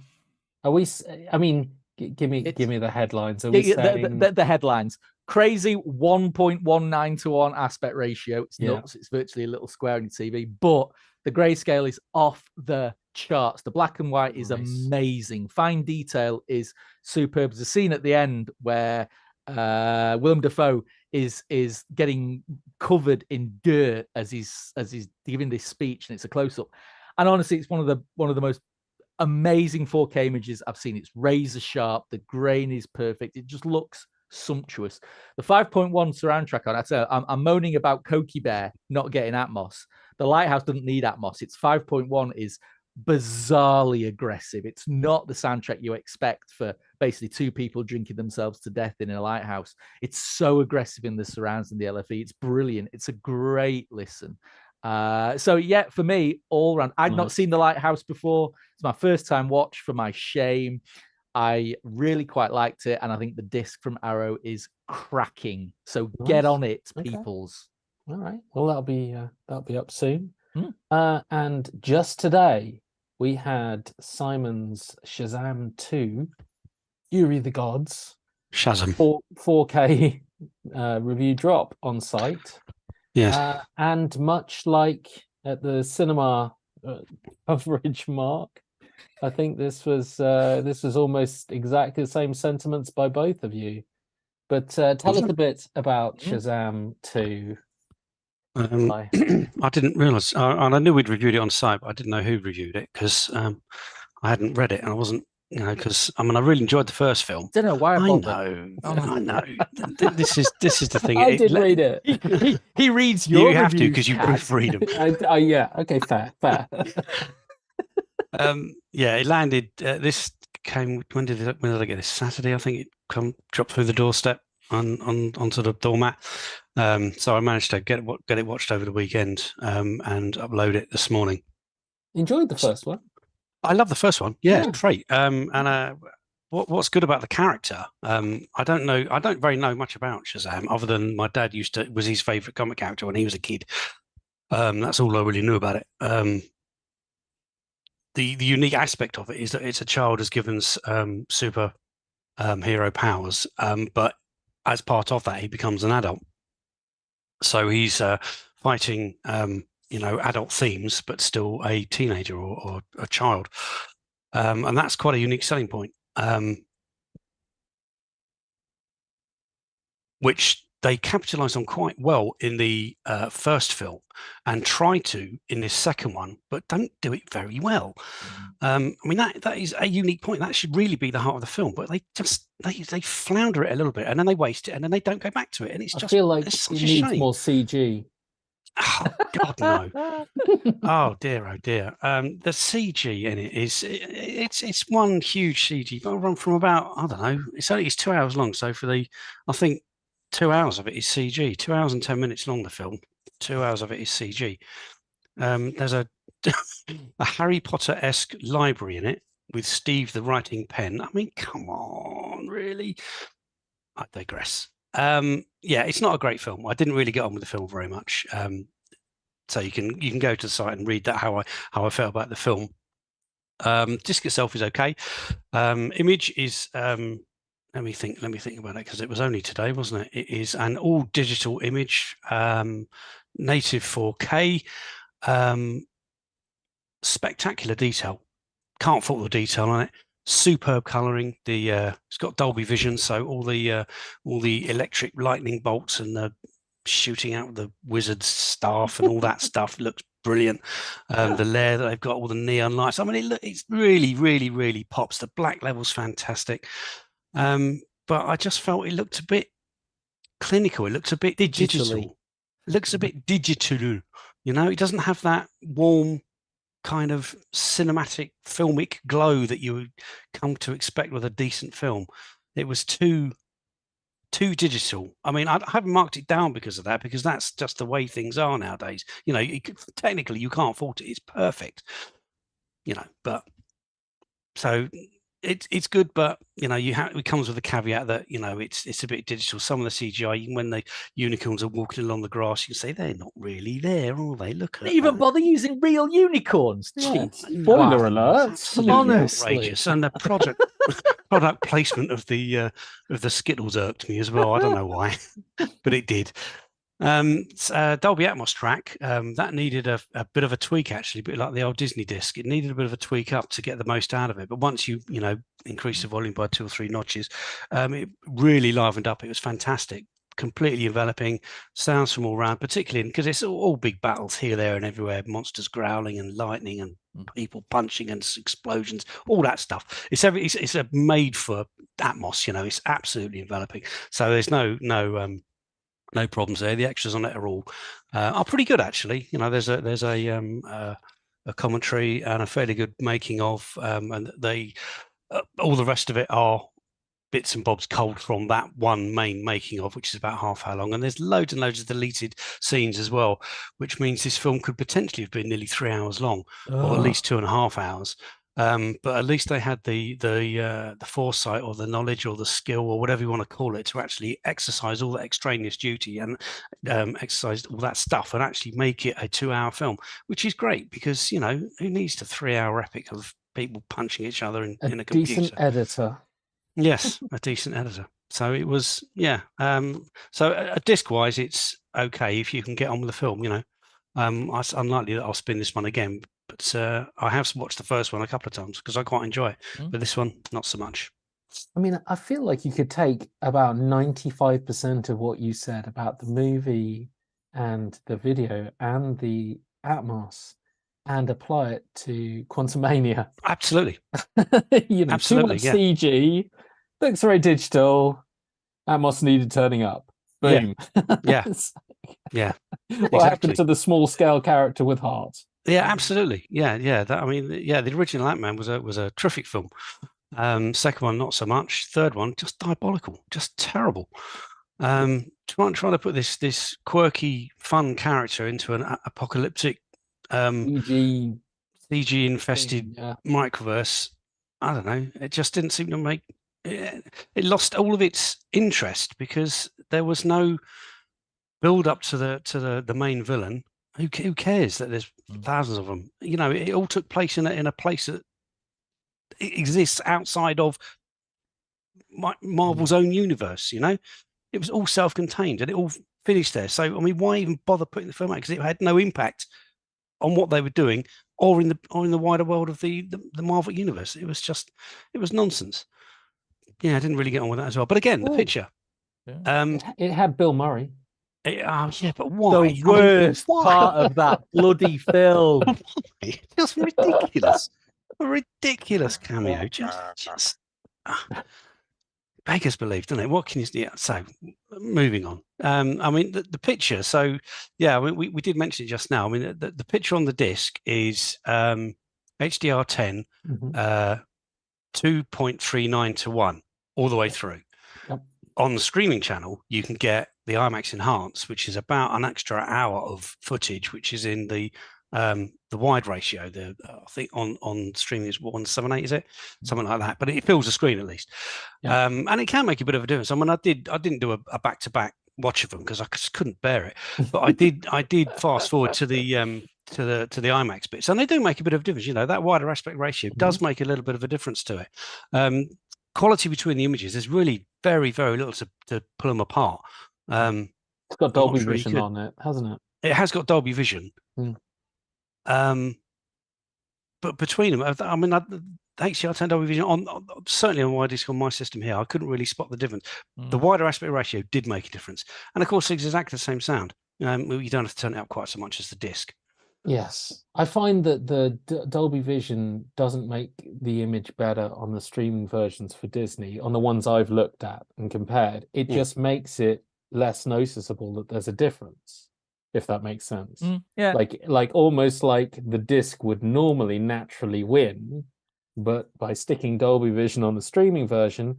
Are we? I mean, give me the headlines. Are we saying the headlines? Crazy 1.19 to 1 aspect ratio. It's nuts. It's virtually a little square on your TV, but the grayscale is off the charts. The black and white is amazing. Fine detail is superb. There's a scene at the end where Willem Dafoe is getting covered in dirt as he's giving this speech, and it's a close up. And honestly, it's one of the most amazing 4K images I've seen. It's razor sharp. The grain is perfect. It just looks sumptuous. The 5.1 surround track on, I'm moaning about Koki Bear not getting Atmos. The Lighthouse doesn't need Atmos. Its 5.1 is bizarrely aggressive. It's not the soundtrack you expect for basically two people drinking themselves to death in a lighthouse. It's so aggressive in the surrounds and the LFE. It's brilliant. It's a great listen. So yeah, for me, all around, I'd not seen The Lighthouse before. It's my first time watch, for my shame. I really quite liked it, and I think the disc from Arrow is cracking. So get on it, peoples. All right. Well, that'll be up soon. And just today, we had Simon's Shazam 2, Fury the Gods, Shazam 4K review drop on site. Yes. And much like at the cinema coverage mark, I think this was almost exactly the same sentiments by both of you. But tell us a bit about Shazam 2. Why? I didn't realise, and I knew we'd reviewed it on site, but I didn't know who reviewed it because I hadn't read it, and I wasn't, because I really enjoyed the first film. Don't know why I bothered. I know. This is the thing. I did read it. He reads your You have to reviews, because you Kaz. both read them. Yeah. Okay. Fair. Yeah, it landed. This came. When did I get this? Saturday, I think it dropped through the doorstep onto the doormat. So I managed to get it watched over the weekend and upload it this morning. Enjoyed the first one. I love the first one. Yeah, it's great. And what's good about the character? I don't very know much about Shazam other than my dad was his favorite comic character when he was a kid. That's all I really knew about it. The unique aspect of it is that it's a child is given super hero powers, but as part of that, he becomes an adult. So he's fighting, adult themes, but still a teenager or a child, and that's quite a unique selling point, which they capitalised on quite well in the first film, and try to in this second one, but don't do it very well. That is a unique point. That should really be the heart of the film, but they flounder it a little bit, and then they waste it, and then they don't go back to it, and I feel like it needs more CG. Oh God, no! Oh dear, the CG in it it's one huge CG. It'll run from about, I don't know. It's 2 hours long, so I think 2 hours of it is CG. 2 hours and 10 minutes long. The film, 2 hours of it is CG. There's a Harry Potter-esque library in it with Steve the writing pen. I mean, come on, really? I digress. It's not a great film. I didn't really get on with the film very much. So you can go to the site and read that how I felt about the film. Disc itself is okay. Image is let me think about it, because it was only today, wasn't it? It is an all digital image, native 4K, spectacular detail. Can't fault the detail on it. Superb colouring. It's got Dolby Vision, so all the electric lightning bolts and the shooting out the wizard's staff and all that stuff looks brilliant. The layer that they've got, all the neon lights. I mean, it's really, really, really pops. The black level's fantastic. But I just felt it looked a bit clinical. It looked a bit digital. It looks a bit digital. It doesn't have that warm kind of cinematic filmic glow that you would come to expect with a decent film. It was too digital. I mean, I haven't marked it down because of that, because that's just the way things are nowadays. Technically you can't fault it. It's perfect. But so it's good, but it comes with a caveat that it's a bit digital. Some of the CGI, even when the unicorns are walking along the grass, you say they're not really there, are they? Look at they even bother using real unicorns. Spoiler alert! Absolutely outrageous. And the product placement of the Skittles irked me as well. I don't know why, but it did. Dolby Atmos track that needed a bit of a tweak, actually, a bit like the old Disney disc. It needed a bit of a tweak up to get the most out of it, but once you increase the volume by 2 or 3 notches, it really livened up. It was fantastic, completely enveloping, sounds from all around, particularly because it's all big battles here, there and everywhere, monsters growling and lightning and people punching and explosions, all that stuff. It's made for Atmos. It's absolutely enveloping, so there's no problems there. The extras on it are pretty good, actually. There's a commentary and a fairly good making of, and they all the rest of it are bits and bobs culled from that one main making of, which is about half hour long. And there's loads and loads of deleted scenes as well, which means this film could potentially have been nearly 3 hours long, or at least 2.5 hours. But at least they had the foresight or the knowledge or the skill or whatever you want to call it to actually exercise all that extraneous duty and exercise all that stuff and actually make it a 2-hour film, which is great, because who needs a 3-hour epic of people punching each other in a computer? Decent editor. Yes, a decent editor. So it was, so disc-wise, it's okay if you can get on with the film. It's unlikely that I'll spin this one again, but I have watched the first one a couple of times because I quite enjoy it. But this one, not so much. I mean, I feel like you could take about 95% of what you said about the movie and the video and the Atmos and apply it to Quantumania. Absolutely. You know, Absolutely, too much CG, looks very digital, Atmos needed turning up. Boom. Yeah. Yeah. What happened to the small scale character with heart? Yeah, absolutely. Yeah. The original Ant-Man was a terrific film. Second one, not so much. Third one, just diabolical, just terrible. Trying to put this quirky, fun character into an apocalyptic, CG infested microverse. I don't know. It just didn't seem to make. It lost all of its interest because there was no build up to the main villain. Who cares that there's thousands of them? You know, it all took place in a place that exists outside of Marvel's own universe. You know, it was all self-contained and it all finished there. So I mean, why even bother putting the film out? Because it had no impact on what they were doing or in the wider world of the Marvel universe. It was nonsense. Yeah, I didn't really get on with that as well. But again, the picture. It had Bill Murray. Yeah, but why? The worst part of that bloody film. Just ridiculous. A ridiculous cameo. Just beggars belief, doesn't it? What can you do? Yeah, so moving on. I mean, the picture. So yeah, I mean, we did mention it just now. I mean, the picture on the disc is HDR10, 2.39 to 1 all the way through. Yep. On the streaming channel, you can get the IMAX Enhanced, which is about an extra hour of footage, which is in the wide ratio. I think on streaming is 178, is it? Something like that. But it fills the screen at least, and it can make a bit of a difference. I mean, I didn't do a back-to-back watch of them because I just couldn't bear it. But I did fast forward to the IMAX bits, and they do make a bit of a difference. You know, that wider aspect ratio does make a little bit of a difference to it. Quality between the images, there's really very, very little to pull them apart. It's got Dolby Vision on it, hasn't it? It has got Dolby Vision. But between them, I mean, the HDR10 Dolby Vision certainly on widescreen on my system here, I couldn't really spot the difference. The wider aspect ratio did make a difference, and of course, it's exactly the same sound. You don't have to turn it up quite so much as the disc. Yes, I find that the Dolby Vision doesn't make the image better on the streaming versions for Disney. On the ones I've looked at and compared, it just makes it less noticeable that there's a difference, if that makes sense. Yeah, like almost like the disc would normally naturally win, but by sticking Dolby Vision on the streaming version,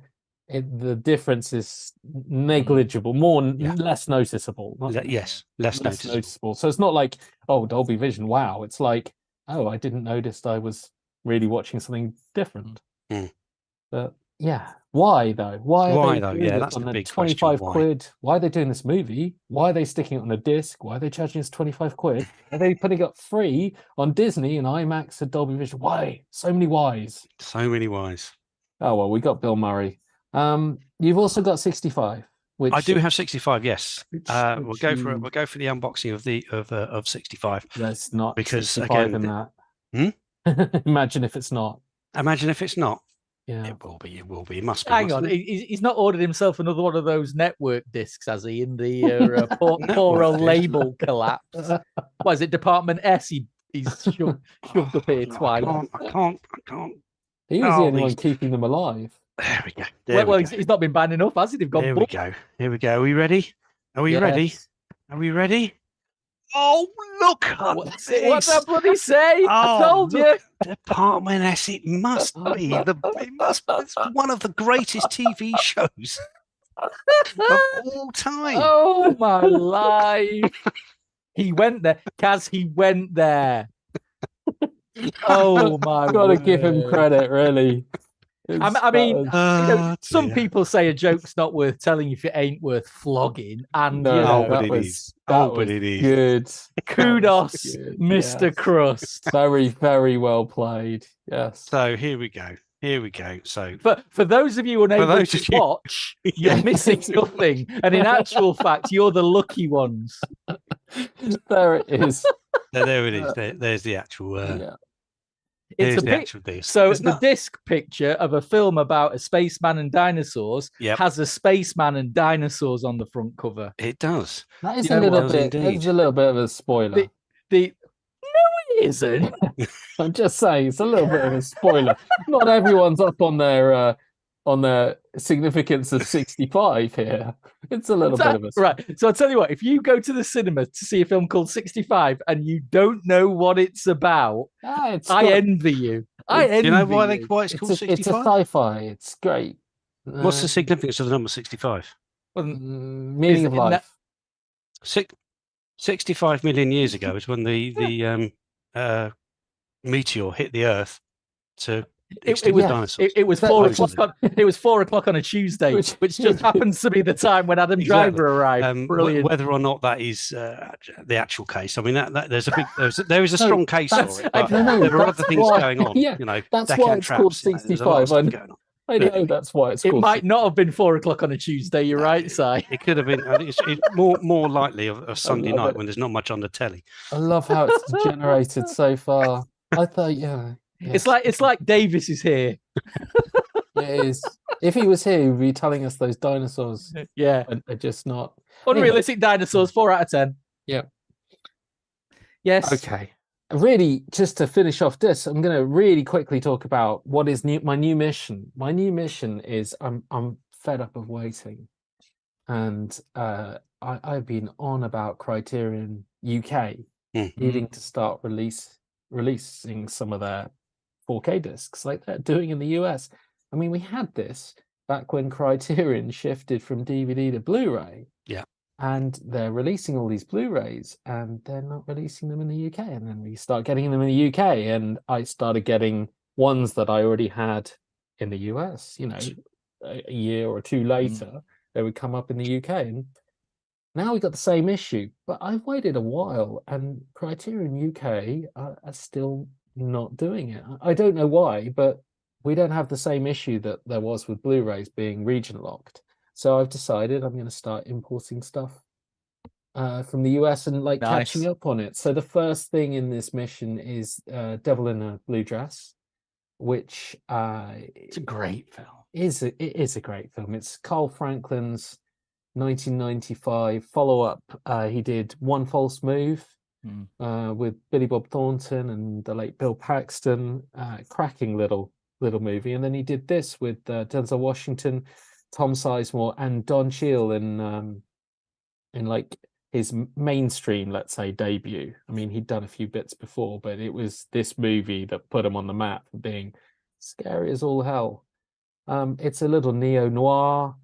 the difference is negligible, less noticeable. Less noticeable. So it's not like, oh, Dolby Vision, wow. It's like, oh, I didn't notice I was really watching something different. But yeah, why though? Why though? Yeah, that's the big 25 question. quid. Why are they doing this movie? Why are they sticking it on a disc? Why are they charging us 25 quid? Are they putting it free on Disney and IMAX and Dolby Vision? Why? So many whys. So many whys. Oh well, we got Bill Murray. You've also got 65. Which I do have 65. Yes, we'll go for it. We'll go for the unboxing of 65. That's not because 65 again, in that. Imagine if it's not. Imagine if it's not. Yeah, it will be. It will be. It must be. Hang on, he's not ordered himself another one of those network discs, has he? In the poor old label collapse. What is it? Department S. He's shoved up here twice. I can't. He was the only one keeping them alive. There we go. He's not been banned enough, has he? They've gone. Here we go. Here we go. Are we ready? Are we ready? Are we ready? Oh, look at what's that bloody say? I told you. Department S. It must be. It's one of the greatest TV shows of all time. Oh my life! He went there, Kaz. He went there. Oh my! Got to give him credit, really. I mean, some people say a joke's not worth telling if it ain't worth flogging, and but it is. Good. Kudos, Mr. Crust. Very, very well played. Yes. So here we go. So, for those of you unable to watch, you're missing nothing, and in actual fact, you're the lucky ones. There it is. There it is. There's the actual. It's the actual disc. So the disc picture of a film about a spaceman and dinosaurs has a spaceman and dinosaurs on the front cover. It does. That is a little bit. It's a little bit of a spoiler. No, it isn't. I'm just saying, it's a little bit of a spoiler. Not everyone's up on their significance of 65 here. It's a little bit of a right. So I'll tell you what, if you go to the cinema to see a film called 65 and you don't know what it's about, I envy you. I envy you. Do you know why it's called 65? It's a sci-fi. It's great. What's the significance of the number 65? Meaning of life. 65 million years ago is when the meteor hit the Earth to extinct dinosaurs. It was 4 o'clock. It was 4 o'clock on a Tuesday, which just happens to be the time when Adam Driver arrived. Brilliant. Whether or not that is the actual case, I mean, there is a strong case for it. But there are other things going on. Yeah, that's why it's called 65. I know that's why it's called. It might not have been 4 o'clock on a Tuesday. You're right, Si. It could have been. I think it's more likely a Sunday night when there's not much on the telly. I love how it's degenerated so far. I thought, yeah. It's like Davis is here. It is. If he was here, he'd be telling us those dinosaurs. Yeah, are just not unrealistic dinosaurs. 4 out of 10. Yeah. Yes. Okay. Really, just to finish off this, I'm going to really quickly talk about what is my new mission. My new mission is I'm fed up of waiting, and I've been on about Criterion UK needing to start releasing some of their 4K discs like they're doing in the US. I mean, we had this back when Criterion shifted from DVD to Blu-ray. Yeah. And they're releasing all these Blu-rays and they're not releasing them in the UK. And then we start getting them in the UK. And I started getting ones that I already had in the US, a year or two later, they would come up in the UK. And now we got the same issue, but I've waited a while and Criterion UK are still not doing it. I don't know why, but we don't have the same issue that there was with Blu-rays being region locked. So I've decided I'm going to start importing stuff from the US and catching up on it. So the first thing in this mission is Devil in a Blue Dress, which it's a great film. It is a great film. It's Carl Franklin's 1995 follow-up. He did One False Move with Billy Bob Thornton and the late Bill Paxton. Cracking little movie. And then he did this with Denzel Washington, Tom Sizemore, and Don Cheadle in his mainstream, let's say, debut. I memean, he'd done a few bits before, but it was this movie that put him on the map for being scary as all hell. It's a little neo-noir,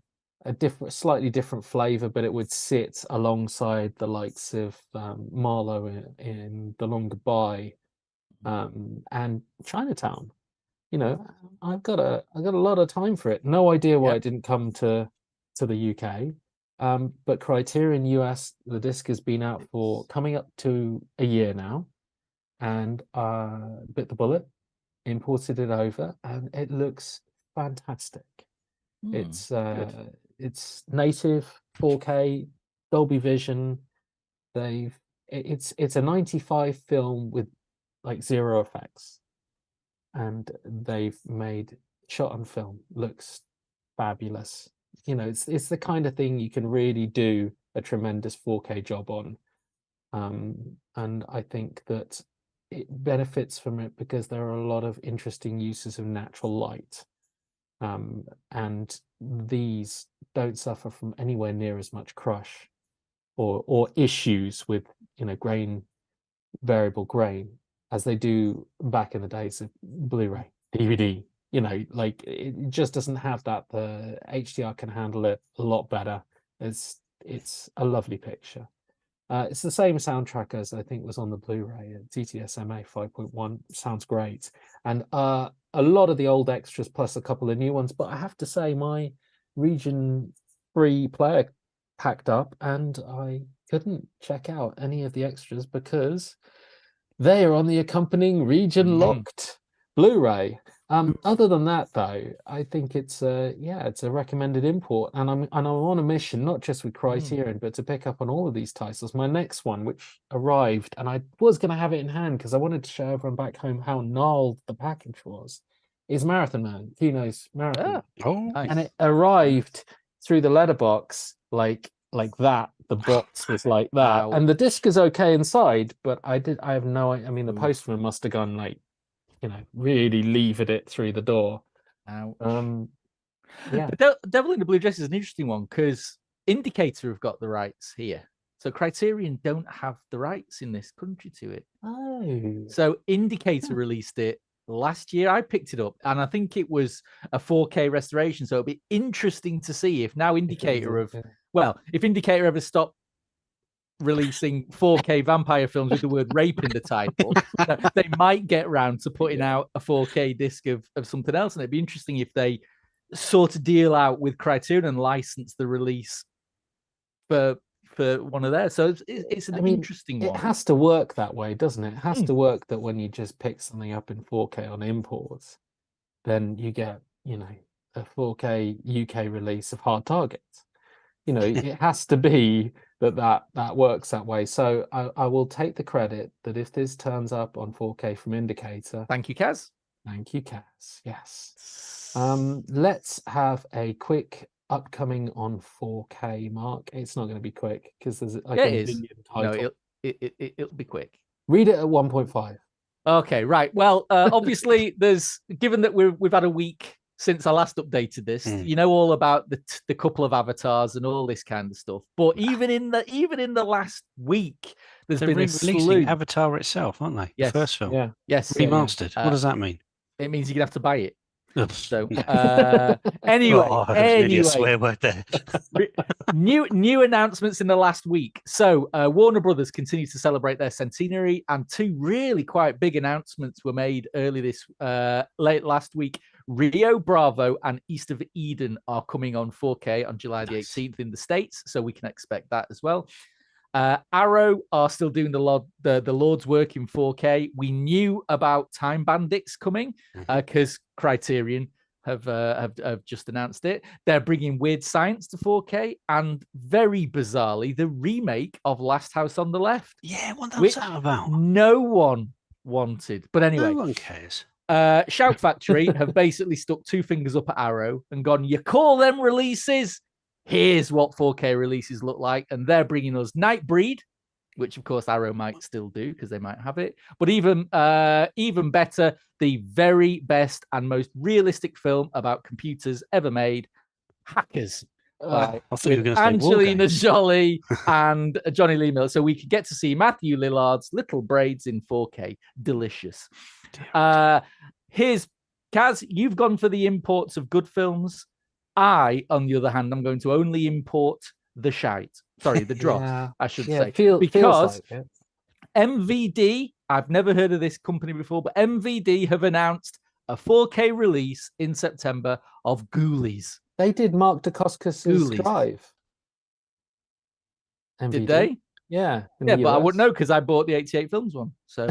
slightly different flavor, but it would sit alongside the likes of Marlowe in The Long Goodbye and Chinatown. I've got a lot of time for it. No idea why it didn't come to the UK. But Criterion US, the disc has been out for coming up to a year now, and bit the bullet, imported it over, and it looks fantastic. It's native 4K Dolby Vision. It's a 95 film with zero effects, and they've made shot on film looks fabulous. It's the kind of thing you can really do a tremendous 4K job on, and I think that it benefits from it because there are a lot of interesting uses of natural light, and these don't suffer from anywhere near as much crush or issues with variable grain as they do back in the days of Blu-ray, DVD. It just doesn't have that. The HDR can handle it a lot better. It's a lovely picture. It's the same soundtrack as I think was on the Blu-ray. TTSMA 5.1 sounds great, and a lot of the old extras plus a couple of new ones. But I have to say, my region 3 player packed up, and I couldn't check out any of the extras because they are on the accompanying region locked Blu-ray, Other than that, though, I think it's it's a recommended import, and I'm on a mission, not just with Criterion, but to pick up on all of these titles. My next one, which arrived, and I was going to have it in hand because I wanted to show everyone back home how gnarled the package was, is Marathon Man, Kuno's Marathon Man. Oh, nice. And it arrived through the letterbox like that. The box was like that, and the disc is okay inside, but I have no. I mean, the postman must have gone like, really levered it through the door. Ouch. Yeah. The Devil in the Blue Dress is an interesting one because Indicator have got the rights here. So Criterion don't have the rights in this country to it. Oh. So Indicator released it last year. I picked it up and I think it was a 4K restoration. So it'll be interesting to see if now Indicator if Indicator ever stop releasing 4K vampire films with the word rape in the title, they might get round to putting out a 4K disc of something else. And it'd be interesting if they sort of deal out with Criterion and license the release for one of theirs. So it's an interesting one. It has to work that way, doesn't it? It has to work that when you just pick something up in 4K on imports, then you get, a 4K UK release of Hard Targets. It has to be that works that way. So I will take the credit that if this turns up on 4K from Indicator. Thank you, Kaz. Thank you, Kaz. Yes. Let's have a quick upcoming on 4K, Mark. It's not going to be quick because there's like a billion title. No, it'll be quick. Read it at 1.5. Okay, right. Well, obviously, given that we've had a week since I last updated this, you know all about the couple of avatars and all this kind of stuff. But even in the last week, there's been a slew. Avatar itself, aren't they? Yes. The first film. Yeah. Yes. Remastered. What does that mean? It means you're gonna have to buy it. So Anyway, anyway, a swear word there. new announcements in the last week. So Warner Brothers continues to celebrate their centenary, and two really quite big announcements were made late last week. Rio Bravo and East of Eden are coming on 4K on July the 18th in the States, so we can expect that as well. Arrow are still doing the Lord's work in 4K. We knew about Time Bandits coming because Criterion have just announced it. They're bringing Weird Science to 4K, and very bizarrely, the remake of Last House on the Left. Yeah, what was that about? No one wanted, but anyway, no one cares. Shout Factory have basically stuck two fingers up at Arrow and gone, you call them releases? Here's what 4K releases look like. And they're bringing us Nightbreed, which of course Arrow might still do because they might have it. But even better, the very best and most realistic film about computers ever made, Hackers. I thought you were going to say Angelina Jolie and Johnny Lee Miller. So we could get to see Matthew Lillard's little braids in 4K. Delicious. Here's Kaz, you've gone for the imports of good films. I, on the other hand, I'm going to only import the shite. Sorry, the dross, I should say. Because like MVD, I've never heard of this company before, but MVD have announced a 4K release in September of Ghoulies. They did Mark Dacascos's Drive. MVD. Did they? Yeah. Yeah, but I wouldn't know because I bought the 88 Films one. So,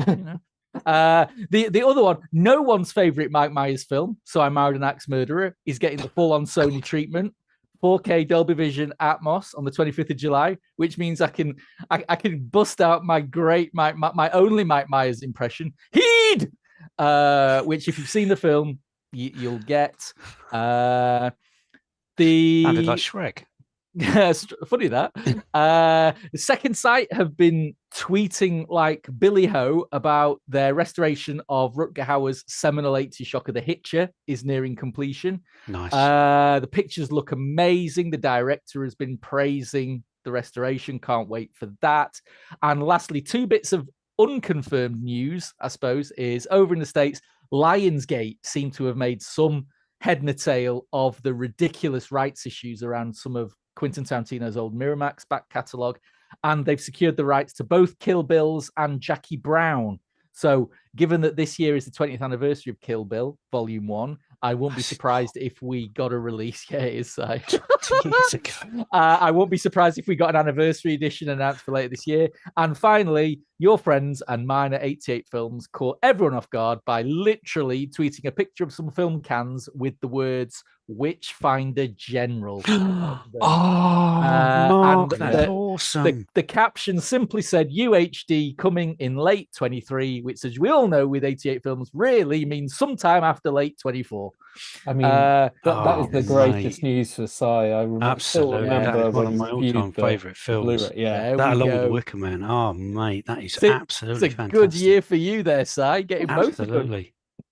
the other one, no one's favorite Mike Myers film, So I Married an Axe Murderer, is getting the full-on Sony treatment. 4K Dolby Vision Atmos on the 25th of July, which means I can bust out my only Mike Myers impression, Heed, which if you've seen the film, you'll get. Sounded like Shrek. Funny that. The Second Sight have been tweeting like Billy Ho about their restoration of Rutger Hauer's seminal 80s shocker, The Hitcher, is nearing completion. Nice. The pictures look amazing. The director has been praising the restoration. Can't wait for that. And lastly, two bits of unconfirmed news, I suppose, is over in the States, Lionsgate seem to have made some head and a tail of the ridiculous rights issues around some of Quentin Tarantino's old Miramax back catalogue, and they've secured the rights to both Kill Bills and Jackie Brown. So, given that this year is the 20th anniversary of Kill Bill Volume 1, I won't be surprised if we got a release. Yeah, it is. 20 years ago. I won't be surprised if we got an anniversary edition announced for later this year. And finally, your friends and mine at 88 Films caught everyone off guard by literally tweeting a picture of some film cans with the words Witchfinder General. Mark, that's awesome. The caption simply said UHD coming in late 23, which, as we all know, with 88 Films, really means sometime after late 24. I mean, that is the greatest news for Si. I absolutely remember one of my all-time favourite films. Blu-ray. Yeah, that along with The Wicker Man. Oh, mate, that is absolutely fantastic. It's a good year for you there, Si. Getting both of them.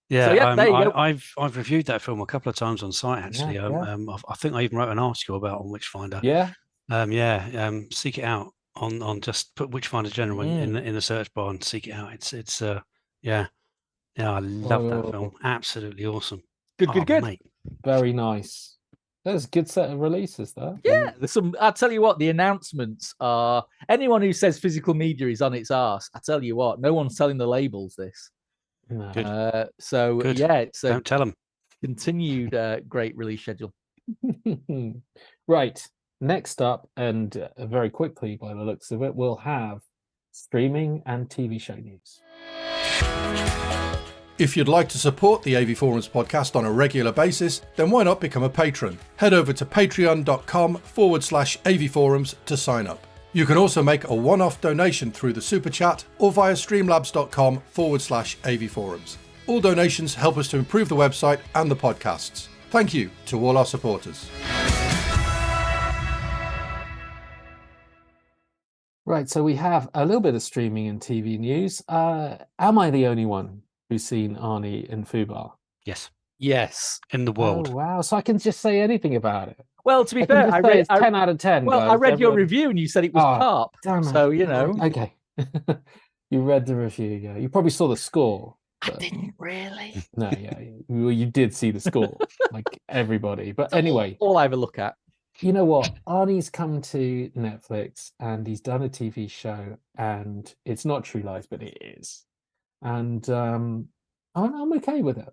Yeah, so, there you go. I've reviewed that film a couple of times on site actually. I think I even wrote an article about on Witchfinder. Seek it out on just put Witchfinder General in the search bar and seek it out. It's I love that film. Absolutely awesome. Good. Mate. Very nice. There's a good set of releases there. Yeah, there's some. I'll tell you what, the announcements are. Anyone who says physical media is on its arse, I tell you what, no one's telling the labels this. No. Good. It's a Don't tell them. Continued great release schedule. Right. Next up, and very quickly by the looks of it, we'll have streaming and TV show news. If you'd like to support the AV Forums podcast on a regular basis, then why not become a patron? Head over to patreon.com/AV Forums to sign up. You can also make a one-off donation through the Super Chat or via streamlabs.com/AV Forums. All donations help us to improve the website and the podcasts. Thank you to all our supporters. Right, so we have a little bit of streaming and TV news. Am I the only one who's seen Arnie in FUBAR? Yes. In the world. Oh, wow. So I can just say anything about it. Well, to be fair, I read it's 10 out of 10. Well, guys. I read your review and you said it was carp. Damn it. So, you know. Okay. You read the review, yeah. You probably saw the score. I didn't really. No, yeah. Well, you did see the score, like everybody. But anyway. All I ever look at. You know what? Arnie's come to Netflix and he's done a TV show, and it's not True Lies, but it is. And I'm okay with it.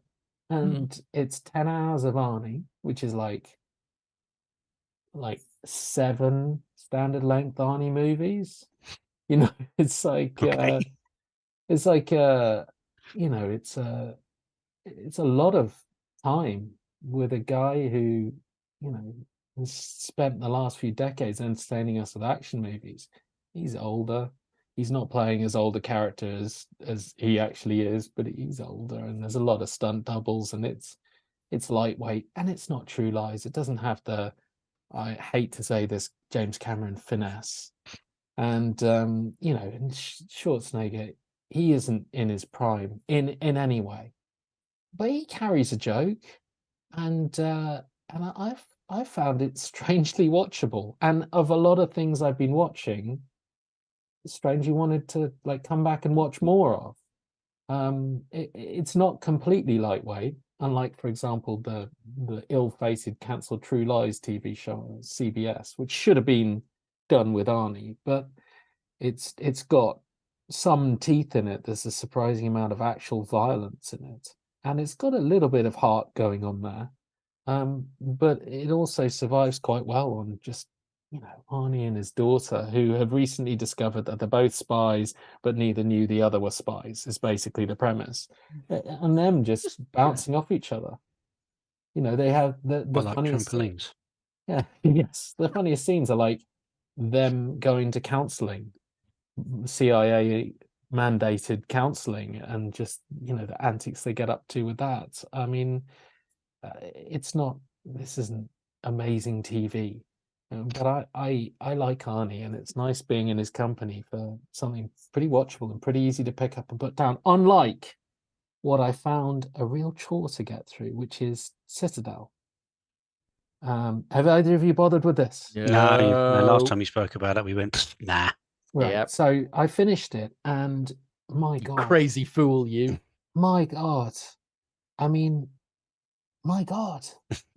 And it's 10 hours of Arnie, which is like 7 standard length Arnie movies. You know, it's like it's a lot of time with a guy who, you know, has spent the last few decades entertaining us with action movies. He's older. He's not playing as old a character as he actually is, but he's older, and there's a lot of stunt doubles, and it's lightweight, and it's not True Lies. It doesn't have the, I hate to say this, James Cameron finesse. And and Schwarzenegger, he isn't in his prime in any way, but he carries a joke, and I found it strangely watchable. And of a lot of things I've been watching, strangely wanted to come back and watch more of. It's not completely lightweight, unlike, for example, the ill-fated cancelled True Lies TV show on CBS, which should have been done with Arnie, but it's got some teeth in it. There's a surprising amount of actual violence in it, and it's got a little bit of heart going on there. But it also survives quite well on just, Arnie and his daughter, who have recently discovered that they're both spies, but neither knew the other were spies, is basically the premise. And them just bouncing off each other. They have the funniest trampolines. Yeah, yes. The funniest scenes are like them going to counseling, CIA mandated counseling, and just, the antics they get up to with that. I mean, this isn't amazing TV. But I like Arnie, and it's nice being in his company for something pretty watchable and pretty easy to pick up and put down, unlike what I found a real chore to get through, which is Citadel. Have either of you bothered with this? No, last time you spoke about it, we went, nah. Right, yep. So I finished it, and my God. Crazy fool, you. My God. I mean, my God.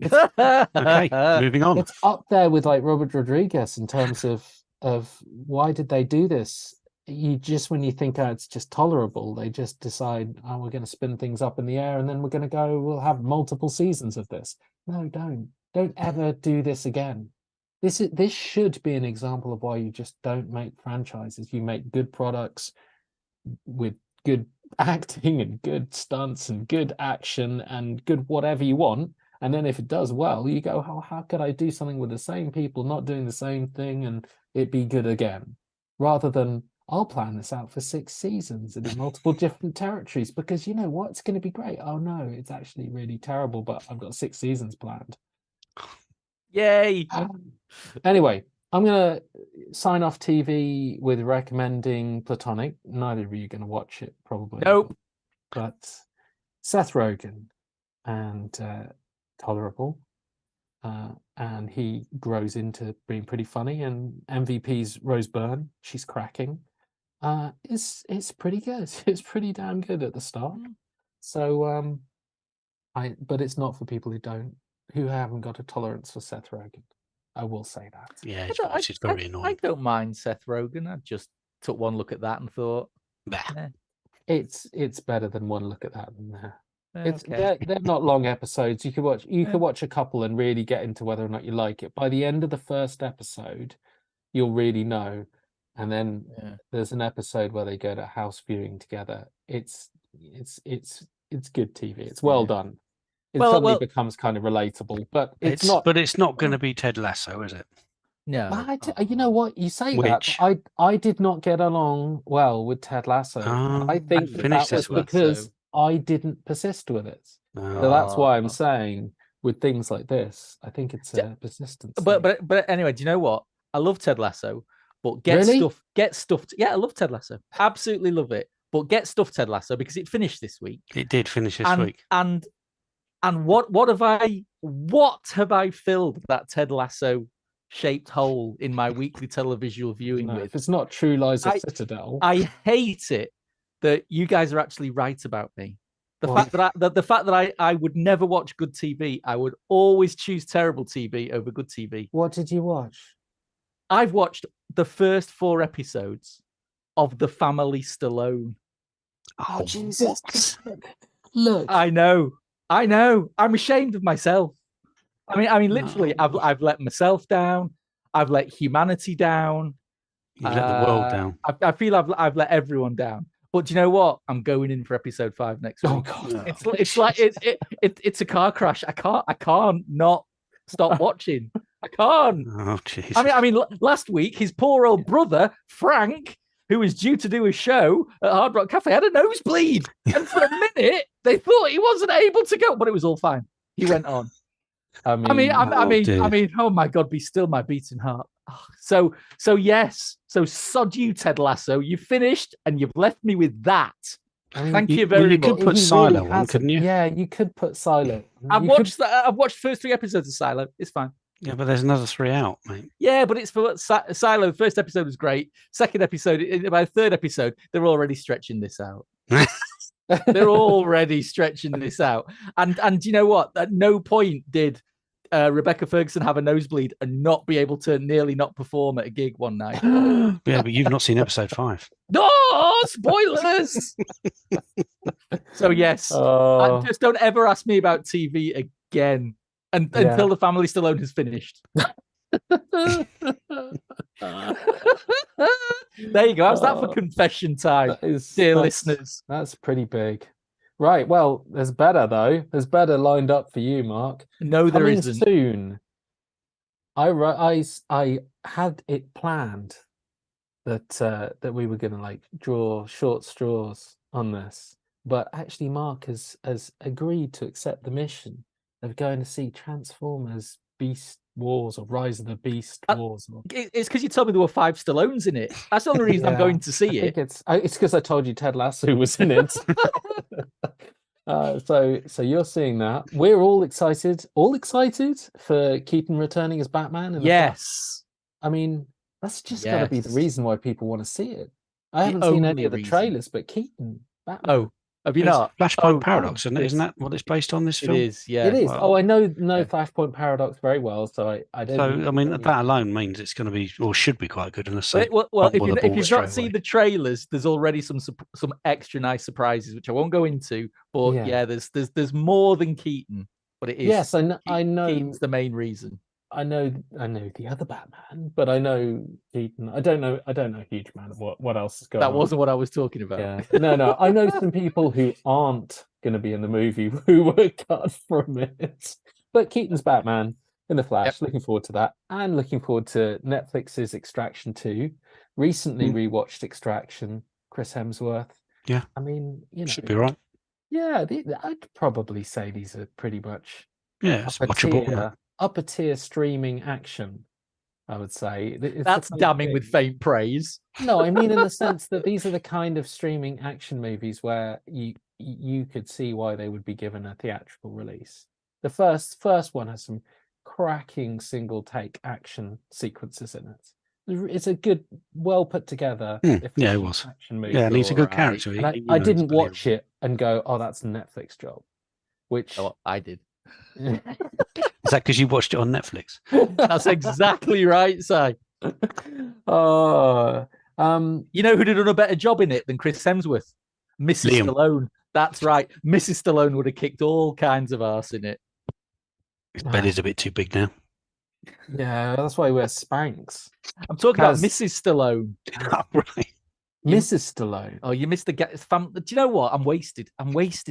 Okay, moving on. It's up there with Robert Rodriguez in terms of why did they do this? you just, when you think, oh, it's just tolerable, they just decide, oh, we're going to spin things up in the air and then we're going to go, we'll have multiple seasons of this. No, don't ever do this again. This should be an example of why you just don't make franchises. You make good products with good acting and good stunts and good action and good whatever you want. And then if it does well, you go, oh, how could I do something with the same people not doing the same thing and it be good again? Rather than, I'll plan this out for 6 seasons in multiple different territories because you know what? It's going to be great. Oh no, it's actually really terrible, but I've got 6 seasons planned. Yay! Anyway, I'm going to sign off TV with recommending Platonic. Neither of you are going to watch it, probably. Nope. But Seth Rogen and tolerable. And he grows into being pretty funny. And MVP's Rose Byrne. She's cracking. It's pretty good. It's pretty damn good at the start. So, but it's not for people who haven't got a tolerance for Seth Rogen. I will say that. Yeah, it's very annoying. I don't mind Seth Rogen. I just took one look at that and thought, it's better than one look at that. It's okay. they're not long episodes. You could watch a couple and really get into whether or not you like it. By the end of the first episode, you'll really know. And then there's an episode where they go to house viewing together. It's good TV. It's well done. It suddenly becomes kind of relatable, but it's not. But it's not going to be Ted Lasso, is it? No. You know what? You say that. I did not get along well with Ted Lasso. I think that was because I didn't persist with it. So that's why I'm saying with things like this, I think it's a persistence. But anyway, do you know what? I love Ted Lasso, but get stuff. Yeah, I love Ted Lasso. Absolutely love it. But get stuff Ted Lasso because it finished this week. It did finish this week. And what have I filled that Ted Lasso shaped hole in my weekly televisual viewing with? If it's not True Lies of Citadel. I hate it that you guys are actually right about me. The fact that I would never watch good TV, I would always choose terrible TV over good TV. What did you watch? I've watched the first 4 episodes of The Family Stallone. Oh Jesus! Look, I know. I'm ashamed of myself. I mean, literally, I've let myself down. I've let humanity down. You've let the world down. I feel I've let everyone down. But do you know what? I'm going in for episode 5 next week. Oh God! It's like it's a car crash. I can't not stop watching. I can't. Oh Jesus! I mean, last week his poor old brother Frank, who was due to do a show at Hard Rock Cafe, had a nosebleed, and for a minute they thought he wasn't able to go, but it was all fine. He went on. I mean, oh my God, be still my beating heart. Oh, so yes, so sod you, Ted Lasso. You finished, and you've left me with that. Thank you very much. You could put Silo on, couldn't you? Yeah, you could put Silo. I've watched the first 3 episodes of Silo. It's fine. Yeah, but there's another 3 out, mate. Yeah, but it's for Silo. The first episode was great. Second episode, by the 3rd episode, they're already stretching this out. They're already stretching this out. And you know what? At no point did Rebecca Ferguson have a nosebleed and not be able to nearly not perform at a gig one night. Yeah, but you've not seen episode 5. No, spoilers! So yes, just don't ever ask me about TV again until The Family Stallone has finished. There you go. How's that for confession time, dear listeners? That's pretty big. Right. Well, there's better though. There's better lined up for you, Mark. No, there isn't. Soon. I had it planned that we were going to draw short straws on this, but actually, Mark has agreed to accept the mission of going to see Transformers Beast Wars or Rise of the Beast Wars. It's because you told me there were 5 Stallones in it. That's the only reason I'm going to see it. It's because I told you Ted Lasso was in it. So you're seeing that. We're all excited for Keaton returning as Batman. Yes. I mean, that's just got to be the reason why people want to see it. I haven't seen any of the trailers, but Keaton, Batman. Oh, Have you not? Flashpoint Paradox, isn't that what it's based on? This film? It is, yeah. It is. Well, I know Flashpoint Paradox very well, so I don't. So, I mean, that alone means it's going to be, or should be, quite good. Unless they Well, if you've not seen away. the trailers, there's already some extra nice surprises, which I won't go into. But yeah, there's more than Keaton, but it is. Yes, I know. Keaton's the main reason. I know the other Batman, but I know Keaton. I don't know a huge amount of what else is going on. That wasn't what I was talking about. Yeah. No. I know some people who aren't going to be in the movie who were cut from it. But Keaton's Batman in the Flash. Looking forward to that, and looking forward to Netflix's Extraction 2. Recently rewatched Extraction. Chris Hemsworth. Yeah. I mean, should be right. Yeah, I'd probably say these are pretty much it's watchable. Upper tier streaming action, I would say. That's damning with faint praise. No, I mean in the sense that these are the kind of streaming action movies where you could see why they would be given a theatrical release. The first one has some cracking single take action sequences in it. It's a good, well put together. It was. Action movie. Yeah, and he's a good character. And I didn't watch it and go, "Oh, that's a Netflix job," which I did. Is that because you watched it on Netflix? That's exactly right, Si. You know who'd have done a better job in it than Chris Hemsworth? Mrs. Liam. Stallone. That's right. Mrs. Stallone would have kicked all kinds of arse in it. His belly's a bit too big now. Yeah, that's why he wears Spanx. I'm talking about Mrs. Stallone. Right. Mrs. Stallone. Oh, you missed the gag. Do you know what? I'm wasted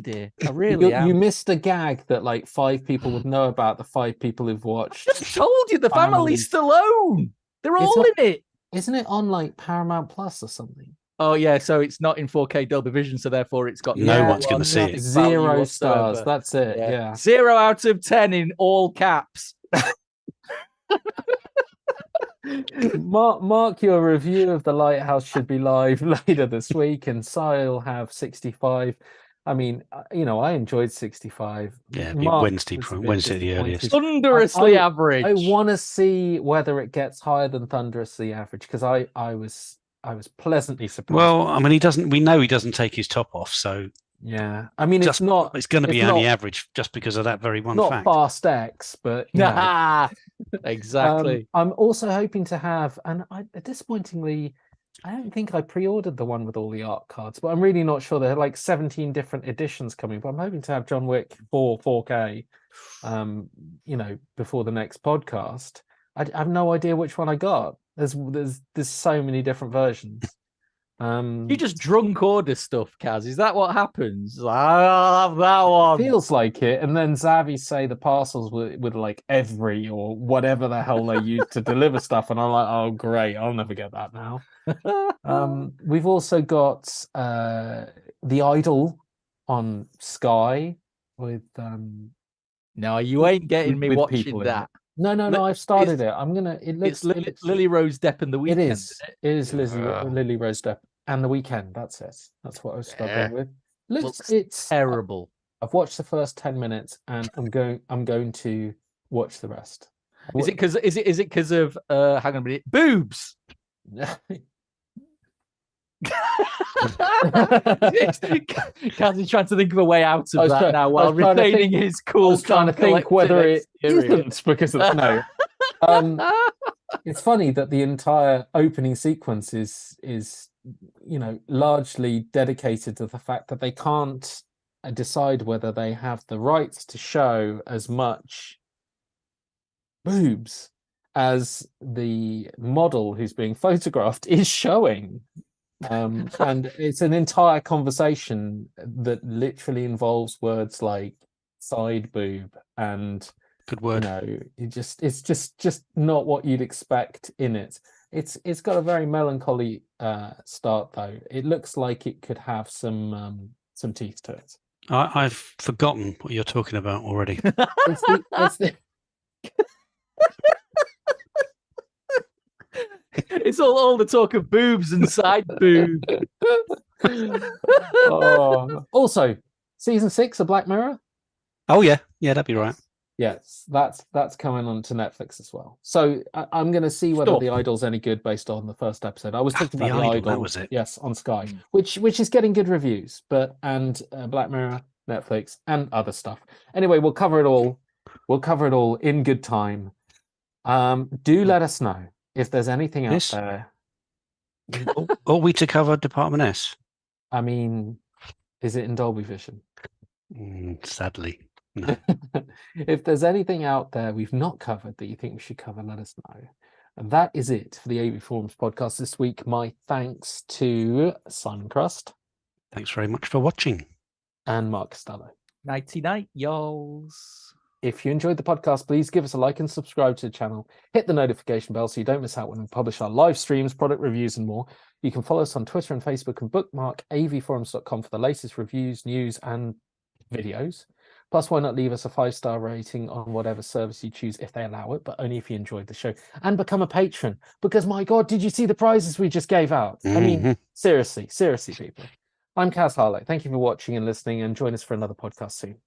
here. I really am. You missed a gag that like 5 people would know about, the 5 people who've watched. I just told you, the family Stallone. They're all in it. Isn't it on like Paramount Plus or something? Oh yeah, so it's not in 4K Dolby Vision, so therefore it's got no one's going to see it. 0 stars. That's it. Yeah. 0 out of 10 in all caps. Mark, your review of The Lighthouse should be live later this week, and Si'll have 65. I mean, I enjoyed 65. Yeah, Wednesday the earliest. Thunderously average. I want to see whether it gets higher than thunderously average, because I was pleasantly surprised. Well, I mean, we know he doesn't take his top off, so yeah. I mean, it's going to be only average just because of that very one fact. Not Fast X, but exactly. I'm also hoping to have, and disappointingly, I don't think I pre-ordered the one with all the art cards, but I'm really not sure. There are like 17 different editions coming, but I'm hoping to have John Wick 4K, before the next podcast. I have no idea which one I got. There's so many different versions. You just drunk order stuff, Kaz. Is that what happens? I'll have that one. Feels like it. And then Zavi say the parcels with like every or whatever the hell they use to deliver stuff, and I'm like, oh great, I'll never get that now. We've also got The Idol on Sky with No, you ain't getting me watching that. No, I've started it. I'm gonna. It's Lily Rose Depp and The Weeknd. It is Lily Rose Depp and The Weeknd. That's it. That's what I was struggling with. It's terrible. I've watched the first 10 minutes, and I'm going to watch the rest. Is it because of hang on a minute, boobs? Kaz's trying to think of a way out of that now while retaining his cool. I was trying to think whether it isn't because of no. It's funny that the entire opening sequence is largely dedicated to the fact that they can't decide whether they have the rights to show as much boobs as the model who's being photographed is showing. And it's an entire conversation that literally involves words like side boob and good word. It's just not what you'd expect in it. It's got a very melancholy start though. It looks like it could have some teeth to it. I've forgotten what you're talking about already. It's all the talk of boobs and side boob. Also, season 6 of Black Mirror. Oh yeah, that'd be right. Yes, that's coming on to Netflix as well. So I'm going to see whether The Idol's any good based on the first episode. I was talking about The Idol, that was it. Yes, on Sky, which is getting good reviews, and Black Mirror, Netflix, and other stuff. Anyway, we'll cover it all. We'll cover it all in good time. Do let us know if there's anything out there. Are we to cover Department S? I mean, is it in Dolby Vision? Sadly, no. If there's anything out there we've not covered that you think we should cover, let us know. And that is it for the AV Forums podcast this week. My thanks to Simon Crust. Thanks very much for watching. And Mark Costello. Nighty-night, y'alls. If you enjoyed the podcast, please give us a like and subscribe to the channel. Hit the notification bell so you don't miss out when we publish our live streams, product reviews, and more. You can follow us on Twitter and Facebook and bookmark avforums.com for the latest reviews, news, and videos. Plus, why not leave us a 5-star rating on whatever service you choose if they allow it, but only if you enjoyed the show. And become a patron, because my God, did you see the prizes we just gave out? I mean, seriously, people. I'm Kaz Harlow. Thank you for watching and listening, and join us for another podcast soon.